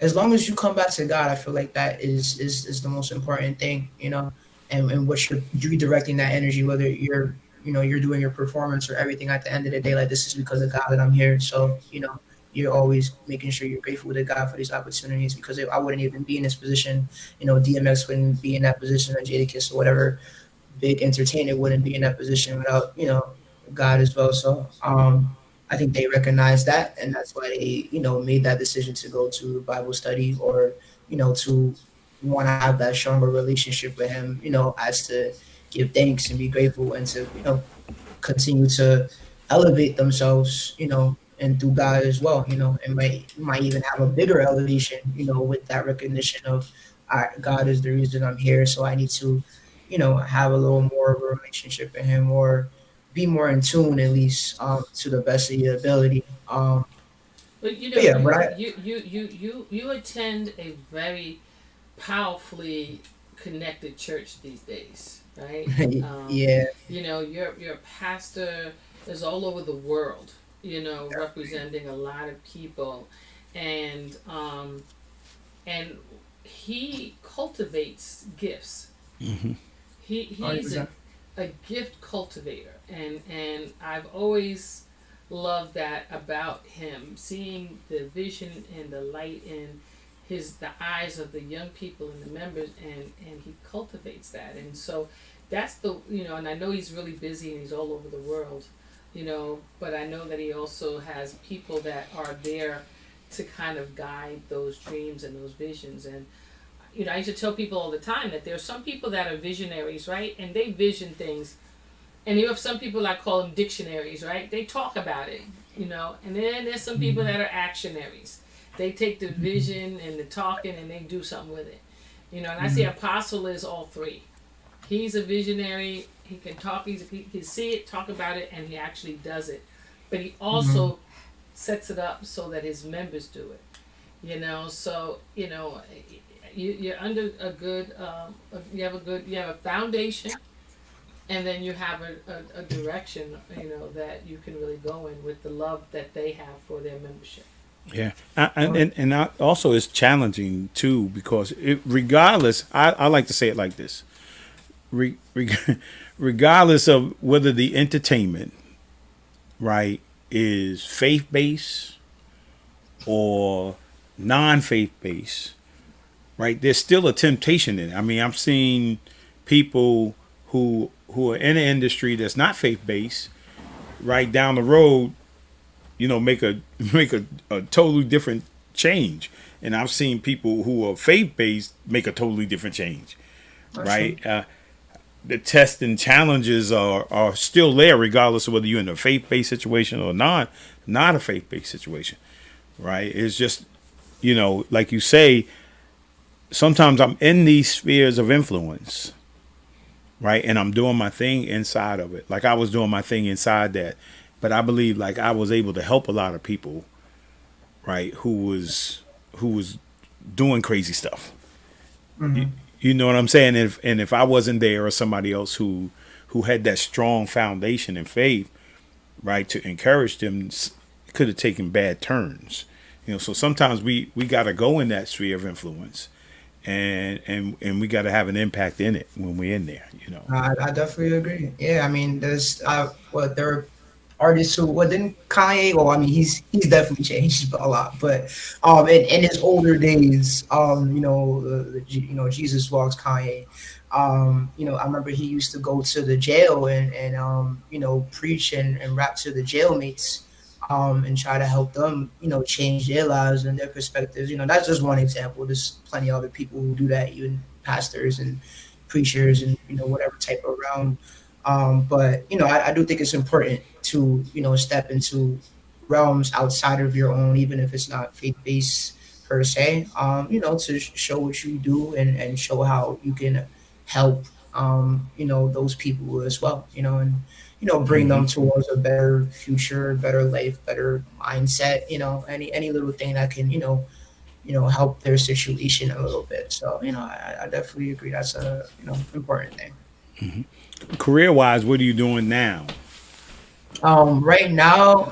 as long as you come back to God, I feel like that is the most important thing, and what you're redirecting that energy, whether you're doing your performance or everything. At the end of the day, like, this is because of God that I'm here. So you're always making sure you're grateful to God for these opportunities, because if I wouldn't even be in this position, DMX wouldn't be in that position, or Jadakiss or whatever big entertainer wouldn't be in that position without God as well. So I think they recognize that, and that's why they made that decision to go to Bible study, or to want to have that stronger relationship with Him, as to give thanks and be grateful, and to continue to elevate themselves, and through God as well, and might even have a bigger elevation, with that recognition of, God is the reason I'm here, so I need to, have a little more of a relationship with Him, or be more in tune, at least, to the best of your ability. But But yeah, but you attend a very powerfully connected church these days, right? yeah, Your pastor is all over the world, representing a lot of people, and and he cultivates gifts. He's 100%. a gift cultivator, and I've always loved that about him, seeing the vision and the light in the eyes of the young people and the members, and he cultivates that. And so that's and I know he's really busy and he's all over the world, but I know that he also has people that are there to kind of guide those dreams and those visions. And I used to tell people all the time that there are some people that are visionaries, right? And they vision things. And you have some people, I call them dictionaries, right? They talk about it, And then there's some people that are actionaries. They take the vision and the talking and they do something with it. And I say Apostle is all three. He's a visionary. He can talk. He can see it, talk about it, and he actually does it. But he also sets it up so that his members do it. So you're under a good. You have a foundation, and then you have a direction. That you can really go in with the love that they have for their membership. Yeah, also it's challenging too, because regardless, I like to say it like this: regardless of whether the entertainment, right, is faith based or non-faith based, right, there's still a temptation in it. I mean, I'm seeing people who are in an industry that's not faith based, right down the road, make a a totally different change. And I've seen people who are faith based make a totally different change, That's true. right? The tests and challenges are still there, regardless of whether you're in a faith based situation or not a faith based situation, right? It's just, like you say, sometimes I'm in these spheres of influence, right? And I'm doing my thing inside of it. Like I was doing my thing inside that. But I believe like I was able to help a lot of people, right, who was doing crazy stuff. You, Hmm. you know what I'm saying? And if I wasn't there or somebody else who had that strong foundation in faith, right, to encourage them, could have taken bad turns. So sometimes we got to go in that sphere of influence, and we got to have an impact in it when we're in there. I definitely agree. Yeah, I mean, there's what there are artists who what didn't Kanye. Well, I mean, he's definitely changed a lot, but in his older days, Jesus Walks Kanye. I remember he used to go to the jail and preach and rap to the jailmates. And try to help them, change their lives and their perspectives. That's just one example. There's plenty of other people who do that, even pastors and preachers and whatever type of realm. But I do think it's important to step into realms outside of your own, even if it's not faith based per se. To show what you do and show how you can help those people as well. And bring Hmm. them towards a better future, better life, better mindset. Any little thing that can help their situation a little bit. So I definitely agree. That's a important thing. Career wise, what are you doing now? Right now,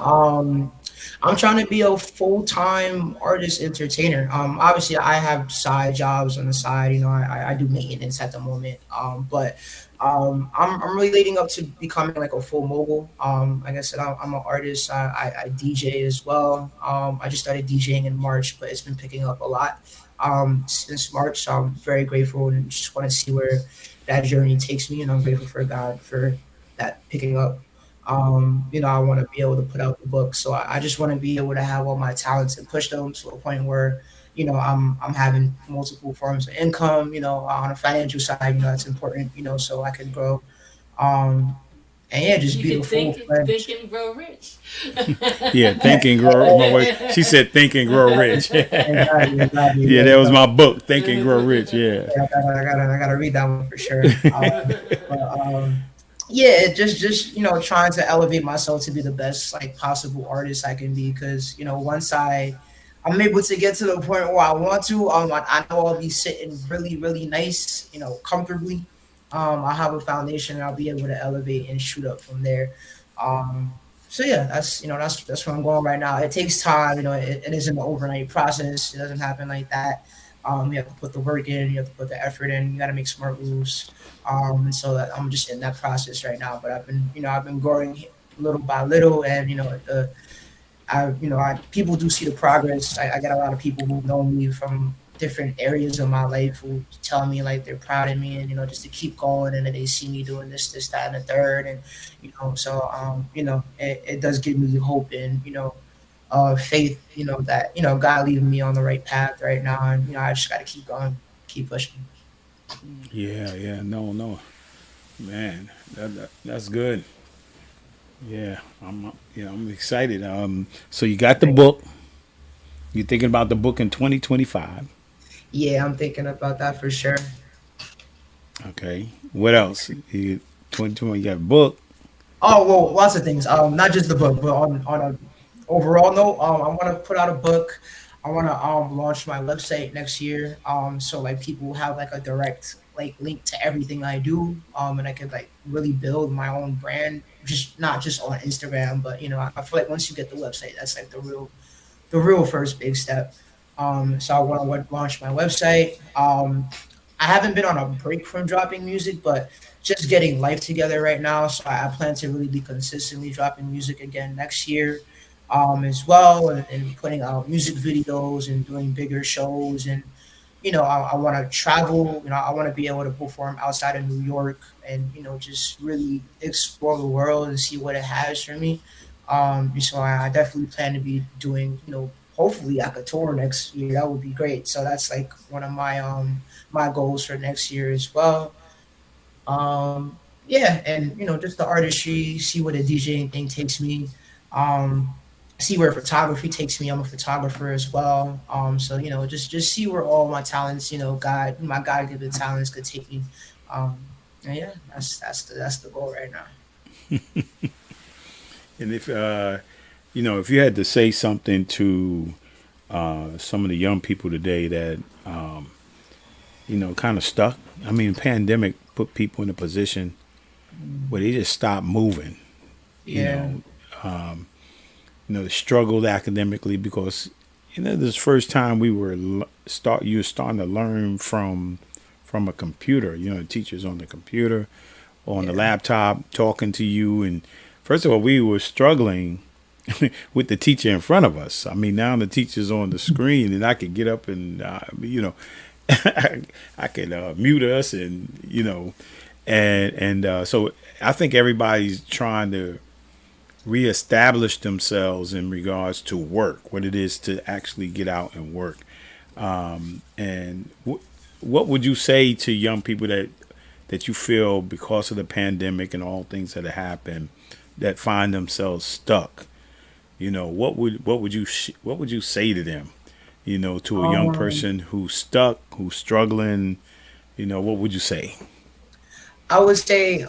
I'm trying to be a full time artist entertainer. Obviously, I have side jobs on the side. I do maintenance at the moment. But I'm really leading up to becoming like a full mogul. Like I said, I'm an artist. I DJ as well. I just started DJing in March, but it's been picking up a lot since March. So I'm very grateful and just want to see where that journey takes me. And I'm grateful for God for that picking up. I want to be able to put out the book. So I just want to be able to have all my talents and push them to a point where, I'm having multiple forms of income, on a financial side, that's important, so I can grow. Um, and yeah, just You be can the full think fledged. and grow rich. Yeah, Think and Grow. My wife, she said Think and Grow Rich. Exactly, exactly. Yeah, Yeah, that was my book, Think and Grow Rich. Yeah. yeah, I gotta read that one for sure. But yeah, just trying to elevate myself to be the best like possible artist I can be. Because once I'm able to get to the point where I want to, I know I'll be sitting really really nice, comfortably. I have a foundation, and I'll be able to elevate and shoot up from there. So yeah, that's where I'm going right now. It takes time, it isn't an overnight process. It doesn't happen like that. You have to put the work in, you have to put the effort in, you got to make smart moves. And so that I'm just in that process right now. But I've been growing little by little, and people do see the progress. I get a lot of people who know me from different areas of my life who tell me like they're proud of me and just to keep going, and then they see me doing this, that, and the third, and so it does give me hope and faith, that God leaving me on the right path right now, and I just got to keep going, keep pushing. Yeah, yeah. No, no. Man, that's good. Yeah, I'm excited. So you got the book. You're thinking about the book in 2025. Yeah, I'm thinking about that for sure. Okay. What else? 2020, you got a book. Oh well, lots of things. Not just the book, but on a overall note, I want to put out a book. I want to launch my website next year. So like people have like a direct like link to everything I do. And I could like really build my own brand, just not just on Instagram, but I feel like once you get the website, that's like the real first big step. So I want to launch my website. I haven't been on a break from dropping music, but just getting life together right now. So I plan to really be consistently dropping music again next year, as well, and putting out music videos and doing bigger shows. And I want to travel. I want to be able to perform outside of New York and just really explore the world and see what it has for me. So I definitely plan to be doing, hopefully I could tour next year. That would be great. So that's like one of my goals for next year as well. Yeah, and just the artistry, see where the DJing thing takes me. Um, See where photography takes me. I'm a photographer as well. So just see where all my talents, my God given talents could take me. And yeah, that's the goal right now. And if if you had to say something to some of the young people today that kind of stuck. I mean, pandemic put people in a position where they just stopped moving. You Yeah. know, they struggled academically because this first time we were you were starting to learn from a computer. The teachers on the computer, on the Yeah. laptop, talking to you. And first of all, we were struggling with the teacher in front of us. I mean, now the teacher's on the screen, and I could get up and I could mute us, and so I think everybody's trying to reestablish themselves in regards to work, what it is to actually get out and work. And what would you say to young people that you feel because of the pandemic and all things that have happened that find themselves stuck? What would you say to them? To a young Um, person who's stuck, who's struggling. What would you say? I would say,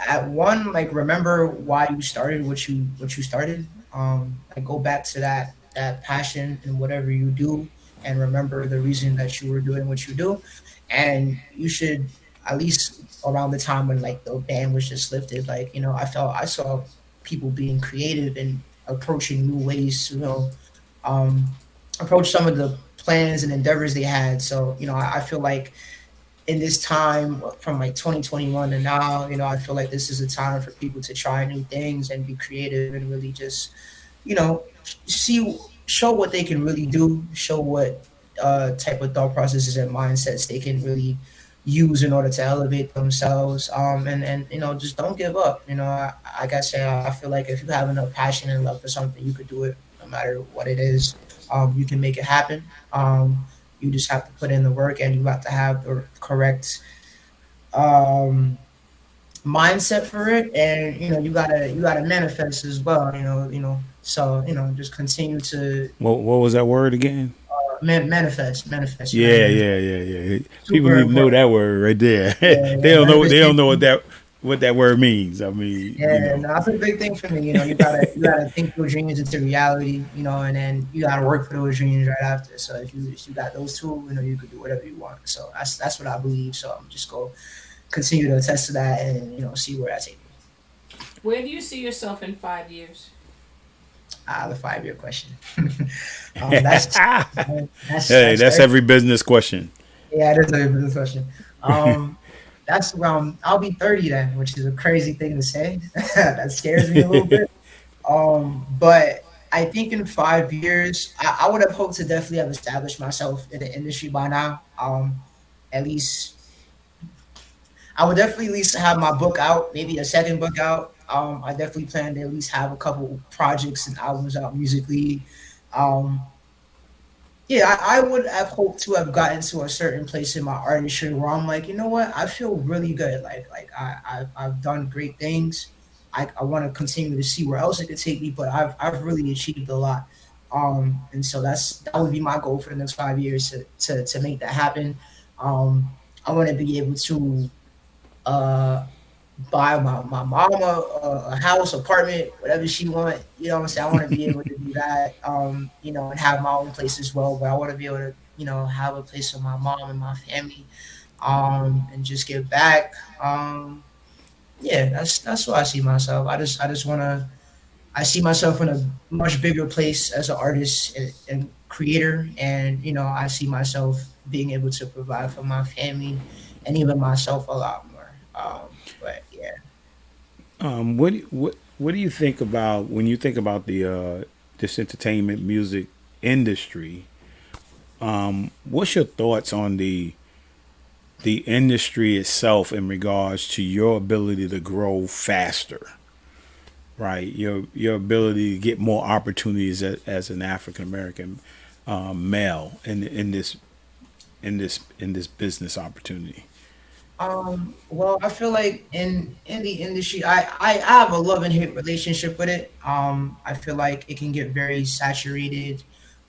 at one, like, remember why you started what you started. Like, go back to that passion in whatever you do, and remember the reason that you were doing what you do. And you should, at least around the time when like the ban was just lifted, like, I saw people being creative and approaching new ways to, um, approach some of the plans and endeavors they had. So I feel like in this time from like 2021 to now, I feel like this is a time for people to try new things and be creative and really just, see, show what they can really do, show what type of thought processes and mindsets they can really use in order to elevate themselves. And just don't give up. Like I say, I feel like if you have enough passion and love for something, you could do it no matter what it is. You can make it happen. You just have to put in the work, and you have to have the correct um, mindset for it, and you gotta manifest as well. So just continue to What was that word again? manifest. Yeah, Manifest. yeah, yeah, yeah. People Super need to know important. that word right there. Yeah, They yeah, don't know. They don't know what manifestation. that word means. I mean, Yeah, no, that's a big thing for me. You gotta think those dreams into reality. And then you gotta work for those dreams right after. So if you got those two, you could do whatever you want. So that's what I believe. So I'm just go continue to attest to that, and see where that takes me. Where do you see yourself in 5 years? The 5 year question. That's that's hey, that's that's every business question. yeah, that is a good question. Um, that's around. I'll be 30 then, which is a crazy thing to say. That scares me a little bit. But I think in 5 years, I would have hoped to definitely have established myself in the industry by now. At least I would definitely at least have my book out, maybe a second book out. I definitely plan to at least have a couple projects and albums out musically. Um, yeah, I would have hoped to have gotten to a certain place in my artistry where I'm like, you know what, I feel really good. Like I've done great things. I want to continue to see where else it could take me, but I've really achieved a lot. And so that would be my goal for the next 5 years to make that happen. Um, I want to be able to uh buy my mama a house, apartment, whatever she want. You know what I'm saying? I want to be able to do that. And have my own place as well. But I want to be able to, have a place for my mom and my family. And just give back. Yeah, that's what I see myself. I just wanna. I see myself in a much bigger place as an artist and creator, and I see myself being able to provide for my family and even myself a lot more. But yeah. What do you think about when you think about the this entertainment music industry? What's your thoughts on the industry itself in regards to your ability to grow faster? right? Your ability to get more opportunities as an African American male in this business opportunity. Well, I feel like in the industry, I have a love and hate relationship with it. I feel like it can get very saturated,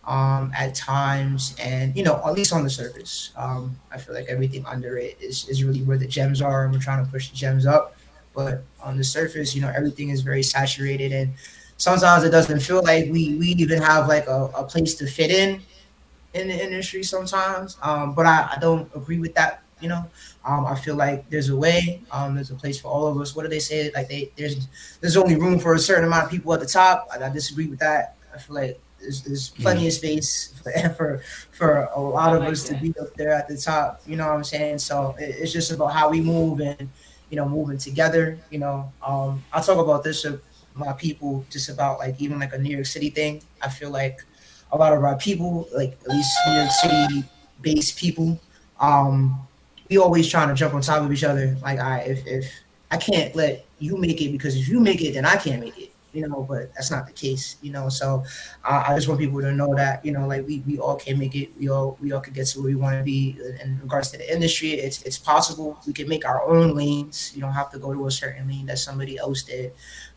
at times, and at least on the surface, I feel like everything under it is really where the gems are, and we're trying to push the gems up. But on the surface, everything is very saturated, and sometimes it doesn't feel like we even have like a place to fit in the industry sometimes. But I don't agree with that. I feel like there's a way. There's a place for all of us. What do they say? Like there's only room for a certain amount of people at the top. I disagree with that. I feel like there's Yeah. plenty of space for for a lot I of like us to that. be up there at the top. You know what I'm saying? So it's just about how we move and moving together. I talk about this with my people just about like even like a New York City thing. I feel like a lot of our people, like at least New York City based people, um, we always trying to jump on top of each other. Like if I can't let you make it because if you make it, then I can't make it. But that's not the case. So I just want people to know that like we all can make it. We all could get to where we want to be. In regards to the industry, it's possible. We can make our own lanes. You don't have to go to a certain lane that somebody else did.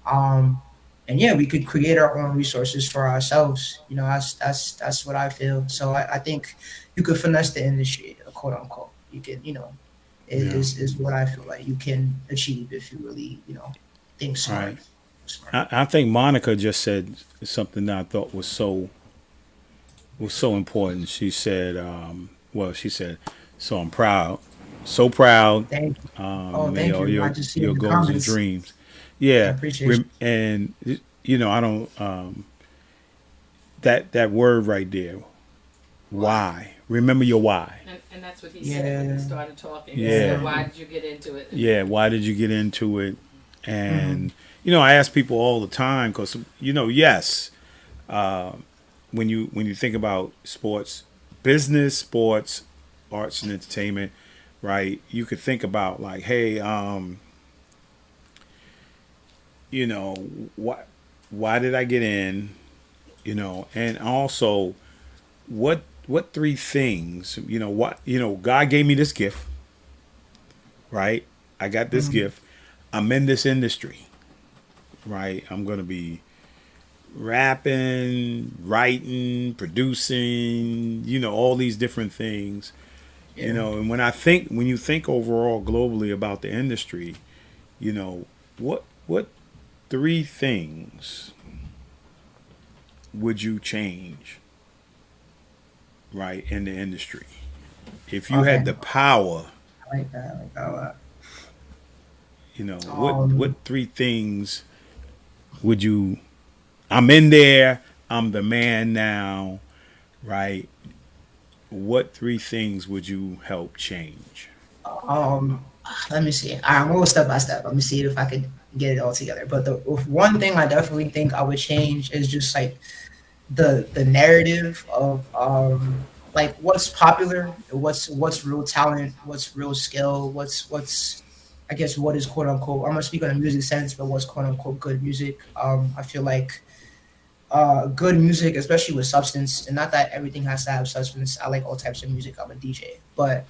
Um, and yeah, we could create our own resources for ourselves. That's what I feel. So I think you could finesse the industry, quote unquote. You can, Yeah. is what I feel like you can achieve if you really, think All smart. right. Smart. I think Monica just said something that I thought was so important. She said, well, she said, so I'm proud, so proud. Thank you. Oh, May thank all you. I just see it your in the goals and comments. dreams. I Yeah, appreciate you. and I don't that word right there. Why? Why? Remember your why. And that's what he said when he Yeah. started talking. He Yeah, said, Yeah. "Why did you get into it?" yeah. Why did you get into it? Mm-hmm. And I ask people all the time because yes, when you think about sports, business, sports, arts and entertainment, right? You could think about like, hey, you know, why why did I get in? And also what three things? What God gave me this gift, right? I got this Mm-hmm. gift. I'm in this industry, right? I'm gonna be rapping, writing, producing, all these different things. Yeah. And when you think overall globally about the industry, what three things would you change, right, in the industry? If you Okay. had the power, I like that. I like that a lot. what Um, three things would you I'm in there, I'm the man now, right? What three things would you help change? um, let me see. All right, I'm gonna go step by step. Let me see if I could get it all together. But the one thing I definitely think I would change is just like the narrative of like what's popular, what's real talent, what's real skill, what's I guess what is quote unquote. I'm gonna speak on a music sense, but what's quote unquote good music. I feel like good music, especially with substance, and not that everything has to have substance. I like all types of music. I'm a DJ, but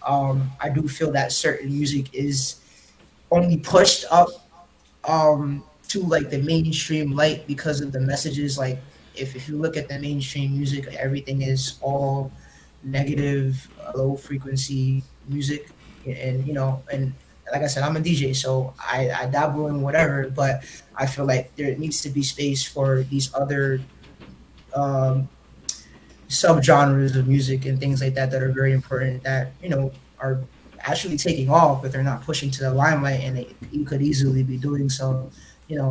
I do feel that certain music is only pushed up to like the mainstream light because of the messages. Like if you look at the mainstream music, everything is all negative, low frequency music, and and like I said, I'm a DJ, so I dabble in whatever, but I feel like there needs to be space for these other um, subgenres of music and things like that are very important that are actually taking off, but they're not pushing to the limelight, and you could easily be doing so.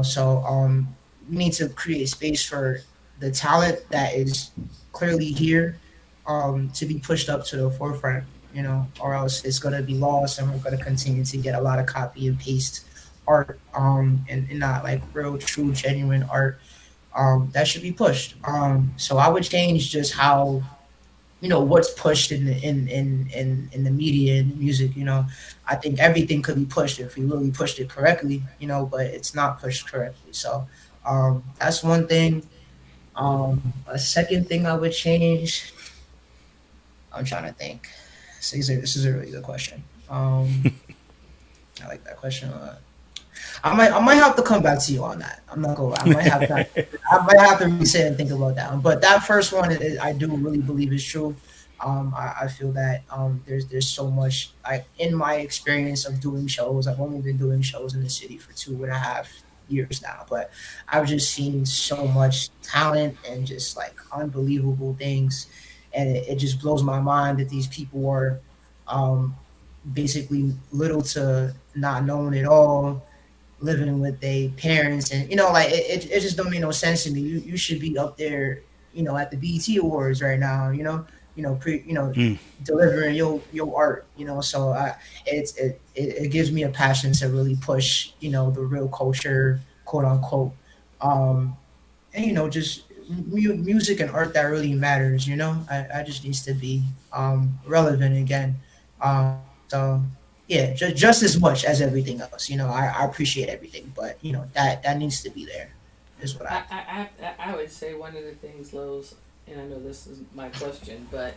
So we need to create space for the talent that is clearly here to be pushed up to the forefront. Or else it's going to be lost, and we're going to continue to get a lot of copy and paste art and not like real, true, genuine art that should be pushed. So I would change just how what's pushed in the media and the music. I think everything could be pushed if we really pushed it correctly. But it's not pushed correctly. So That's one thing. A second thing I would change. I'm trying to think. This is a really good question. I like that question a lot. I might have to come back to you on that. I'm not going. I might have to really sit and think about that one. But that first one, I do really believe is true. I feel that there's so much. In my experience of doing shows, I've only been doing shows in the city for 2.5 years now, but I've just seen so much talent and just like unbelievable things, and it just blows my mind that these people are um, basically little to not known at all, living with their parents, and like it just don't make no sense to me. You should be up there, at the BET Awards right now, Mm. delivering your art, so it gives me a passion to really push, the real culture, quote unquote. And just music and art that really matters. I just needs to be relevant again. So yeah, just as much as everything else. I appreciate everything, but that needs to be there. Is what I think. I would say one of the things, Lowe's, and I know this is my question, but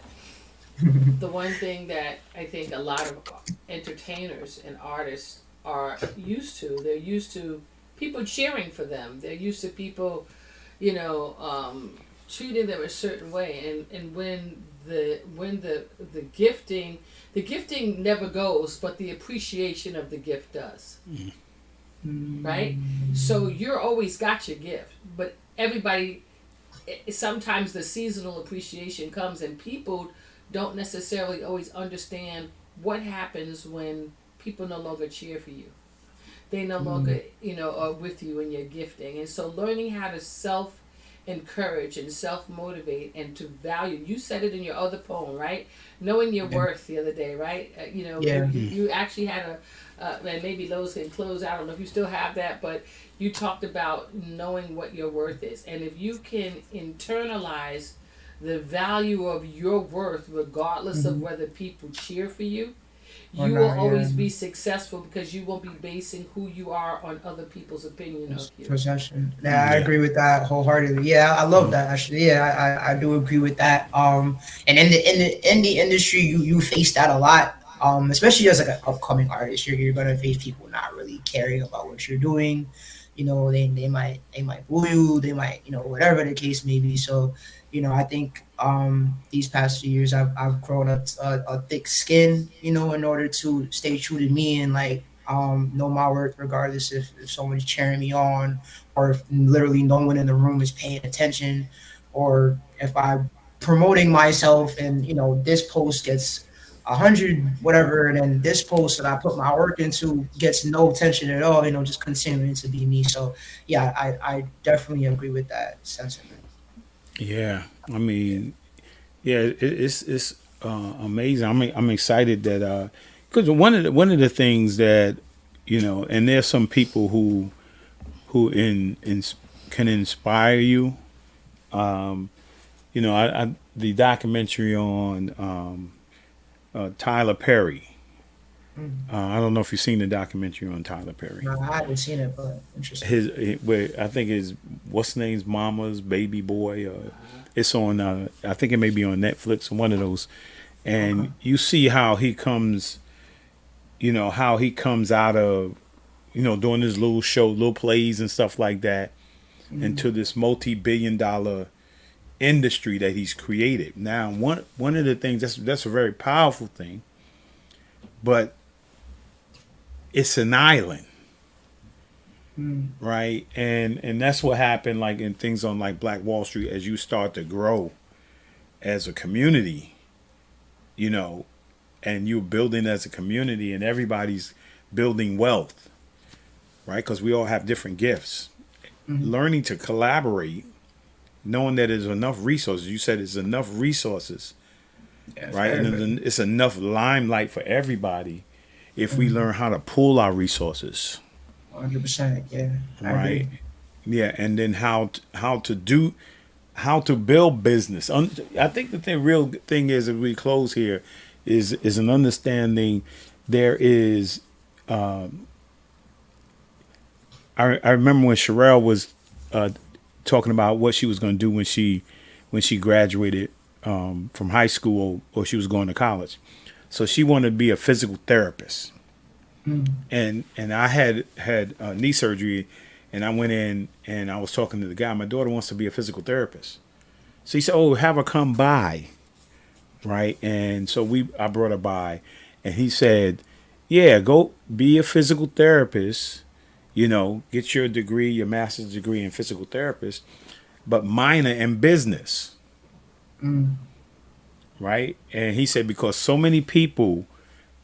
the one thing that I think a lot of entertainers and artists are used to, they're used to people cheering for them. They're used to people, treating them a certain way. And the gifting never goes, but the appreciation of the gift does. Right? So you're always got your gift, but everybody, sometimes the seasonal appreciation comes and people don't necessarily always understand what happens when people no longer cheer for you. They no longer, are with you in your gifting. And so learning how to self encourage and self motivate and to value. You said it in your other poem, right? Knowing your worth the other day, right? Yeah. You actually had and maybe those can close. I don't know if you still have that, but you talked about knowing what your worth is. And if you can internalize the value of your worth, regardless of whether people cheer for you, Or you will not, always yeah. be successful because you won't be basing who you are on other people's opinion of you. Possession. Yeah, I Yeah. agree with that wholeheartedly. Yeah, I love that actually. Yeah, I do agree with that. And in the industry, you face that a lot. Especially as like an upcoming artist, you're gonna face people not really caring about what you're doing. They might boo you. They might, whatever the case may be. So, I think these past few years I've grown a thick skin, in order to stay true to me and like know my worth regardless if someone's cheering me on or if literally no one in the room is paying attention, or if I'm promoting myself and this post gets 100 whatever, and then this post that I put my work into gets no attention at all, just continuing to be me. So yeah, I definitely agree with that sentiment. Yeah. I mean, yeah, it's amazing. I'm excited that because one of the things that and there's some people who can inspire you. The documentary on Tyler Perry. I don't know if you've seen the documentary on Tyler Perry. No, I haven't seen it, but interesting. Where I think his what's his name's mama's baby boy. It's on. I think it may be on Netflix or one of those. Okay. And you see how he comes. How he comes out of doing his little show, little plays and stuff like that, into this multi-billion-dollar industry that he's created. Now, one of the things that's a very powerful thing, but it's an island, right? And that's what happened like in things on like Black Wall Street as you start to grow as a community, you know, and you're building as a community and everybody's building wealth, right? Because we all have different gifts. Learning to collaborate, knowing that there's enough resources. You said it's enough resources, Yeah, right? fair, And but it's enough limelight for everybody if we learn how to pull our resources, 100%. Yeah, I right? agree. Yeah, and then how to build business. I think the real thing is, if we close here, is an understanding. There is. I remember when Sherelle was talking about what she was going to do when she graduated from high school or she was going to college. So she wanted to be a physical therapist. And I had knee surgery, and I went in and I was talking to the guy. My daughter wants to be a physical therapist. So he said, "Oh, have her come by." Right. And so I brought her by, and he said, "Yeah, go be a physical therapist, get your degree, your master's degree in physical therapist, but minor in business." Right. And he said, because so many people,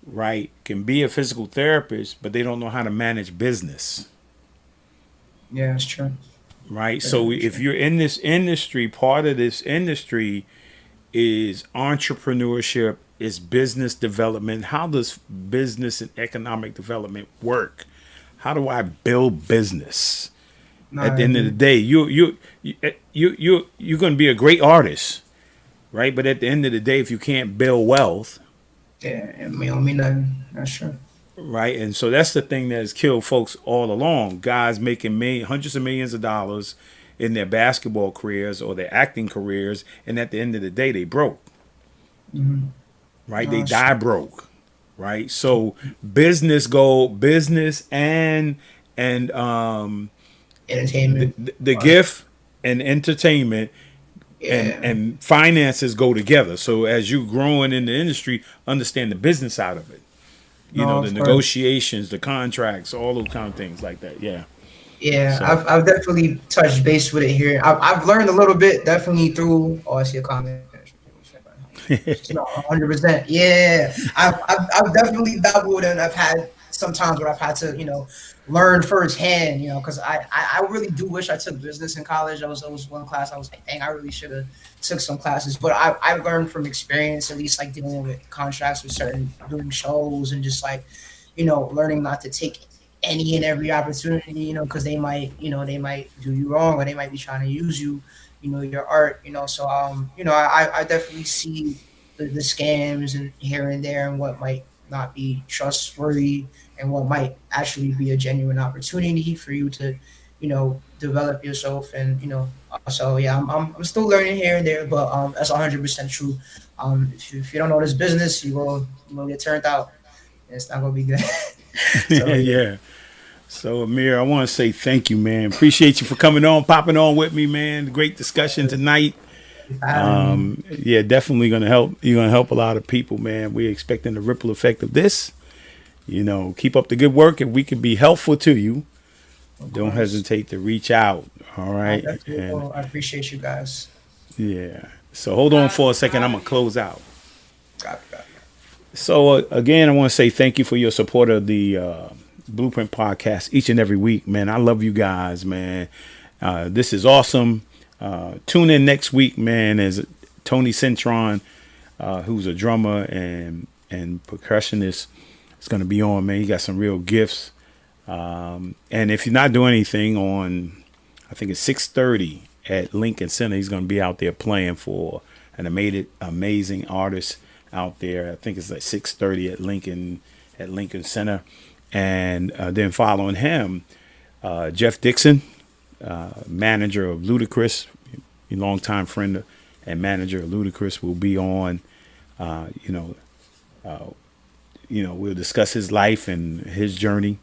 right, can be a physical therapist, but they don't know how to manage business. Yeah, it's true. Right. So if you're in this industry, part of this industry is entrepreneurship, is business development. How does business and economic development work? How do I build business? At the end of the day, you're going to be a great artist, right? But at the end of the day, if you can't build wealth, it don't mean nothing. That's true. Right. And so that's the thing that has killed folks all along. Guys making hundreds of millions of dollars in their basketball careers or their acting careers. And at the end of the day, they broke. Right. They die broke. Right. So business and entertainment, the gift and entertainment and finances go together. So as you growing in the industry, understand the business side of it. The negotiations, the contracts, all those kind of things like that. Yeah. Yeah, so. I've definitely touched base with it here. I've learned a little bit, definitely through. Oh, I see a comment. It's not 100%. Yeah, I've definitely dabbled, and I've had some times where I've had to, learn firsthand. Because I really do wish I took business in college. That was one class I was like, dang, I really should have took some classes. But I've learned from experience, at least like dealing with contracts with doing shows and just like, learning not to take any and every opportunity, because they might do you wrong, or they might be trying to use you, your art, so I definitely see the scams and here and there, and what might not be trustworthy, and what might actually be a genuine opportunity for you to develop yourself. And so yeah, I'm still learning here and there, but that's 100% true. If you don't know this business, you will get turned out. It's not gonna be good. So, yeah. So Amir, I want to say thank you, man. Appreciate you for coming on, popping on with me, man. Great discussion tonight. Yeah, definitely gonna help. You're gonna help a lot of people, man. We're expecting the ripple effect of this. Keep up the good work. If we can be helpful to you, don't hesitate to reach out. All right. I appreciate you guys. Yeah. So hold on for a second. I'm gonna close out. Got it. So again, I want to say thank you for your support of the Blueprint Podcast each and every week, man. I love you guys, man. This is awesome. Tune in next week, man, as Tony Centron, who's a drummer and percussionist, is going to be on, man. He got some real gifts. And if you're not doing anything on, I think it's 6:30 at Lincoln Center, he's going to be out there playing for an amazing artist out there. I think it's like 6:30 at Lincoln Center. And then following him, Jeff Dixon, manager of Ludacris, a longtime friend and manager of Ludacris, will be on. We'll discuss his life and his journey.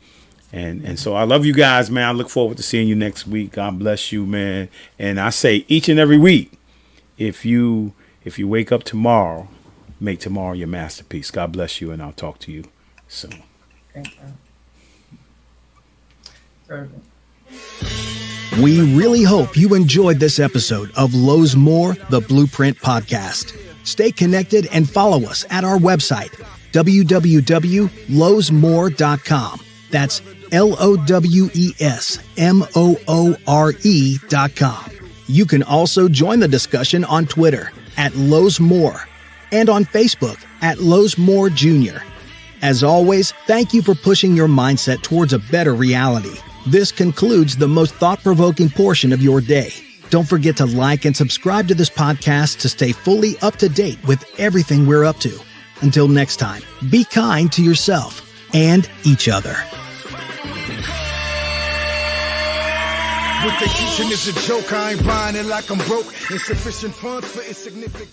And so I love you guys, man. I look forward to seeing you next week. God bless you, man. And I say each and every week, if you wake up tomorrow, make tomorrow your masterpiece. God bless you, and I'll talk to you soon. Thank you. We really hope you enjoyed this episode of Lowe's More, the Blueprint Podcast. Stay connected and follow us at our website, www.lowesmore.com. That's LOWESMOORE.com. You can also join the discussion on Twitter at Lowe's More and on Facebook at Lowe's More Jr. As always, thank you for pushing your mindset towards a better reality. This concludes the most thought-provoking portion of your day. Don't forget to like and subscribe to this podcast to stay fully up to date with everything we're up to. Until next time, be kind to yourself and each other. What they teaching is a joke. I ain't buying it like I'm broke. Insufficient funds for insignificant.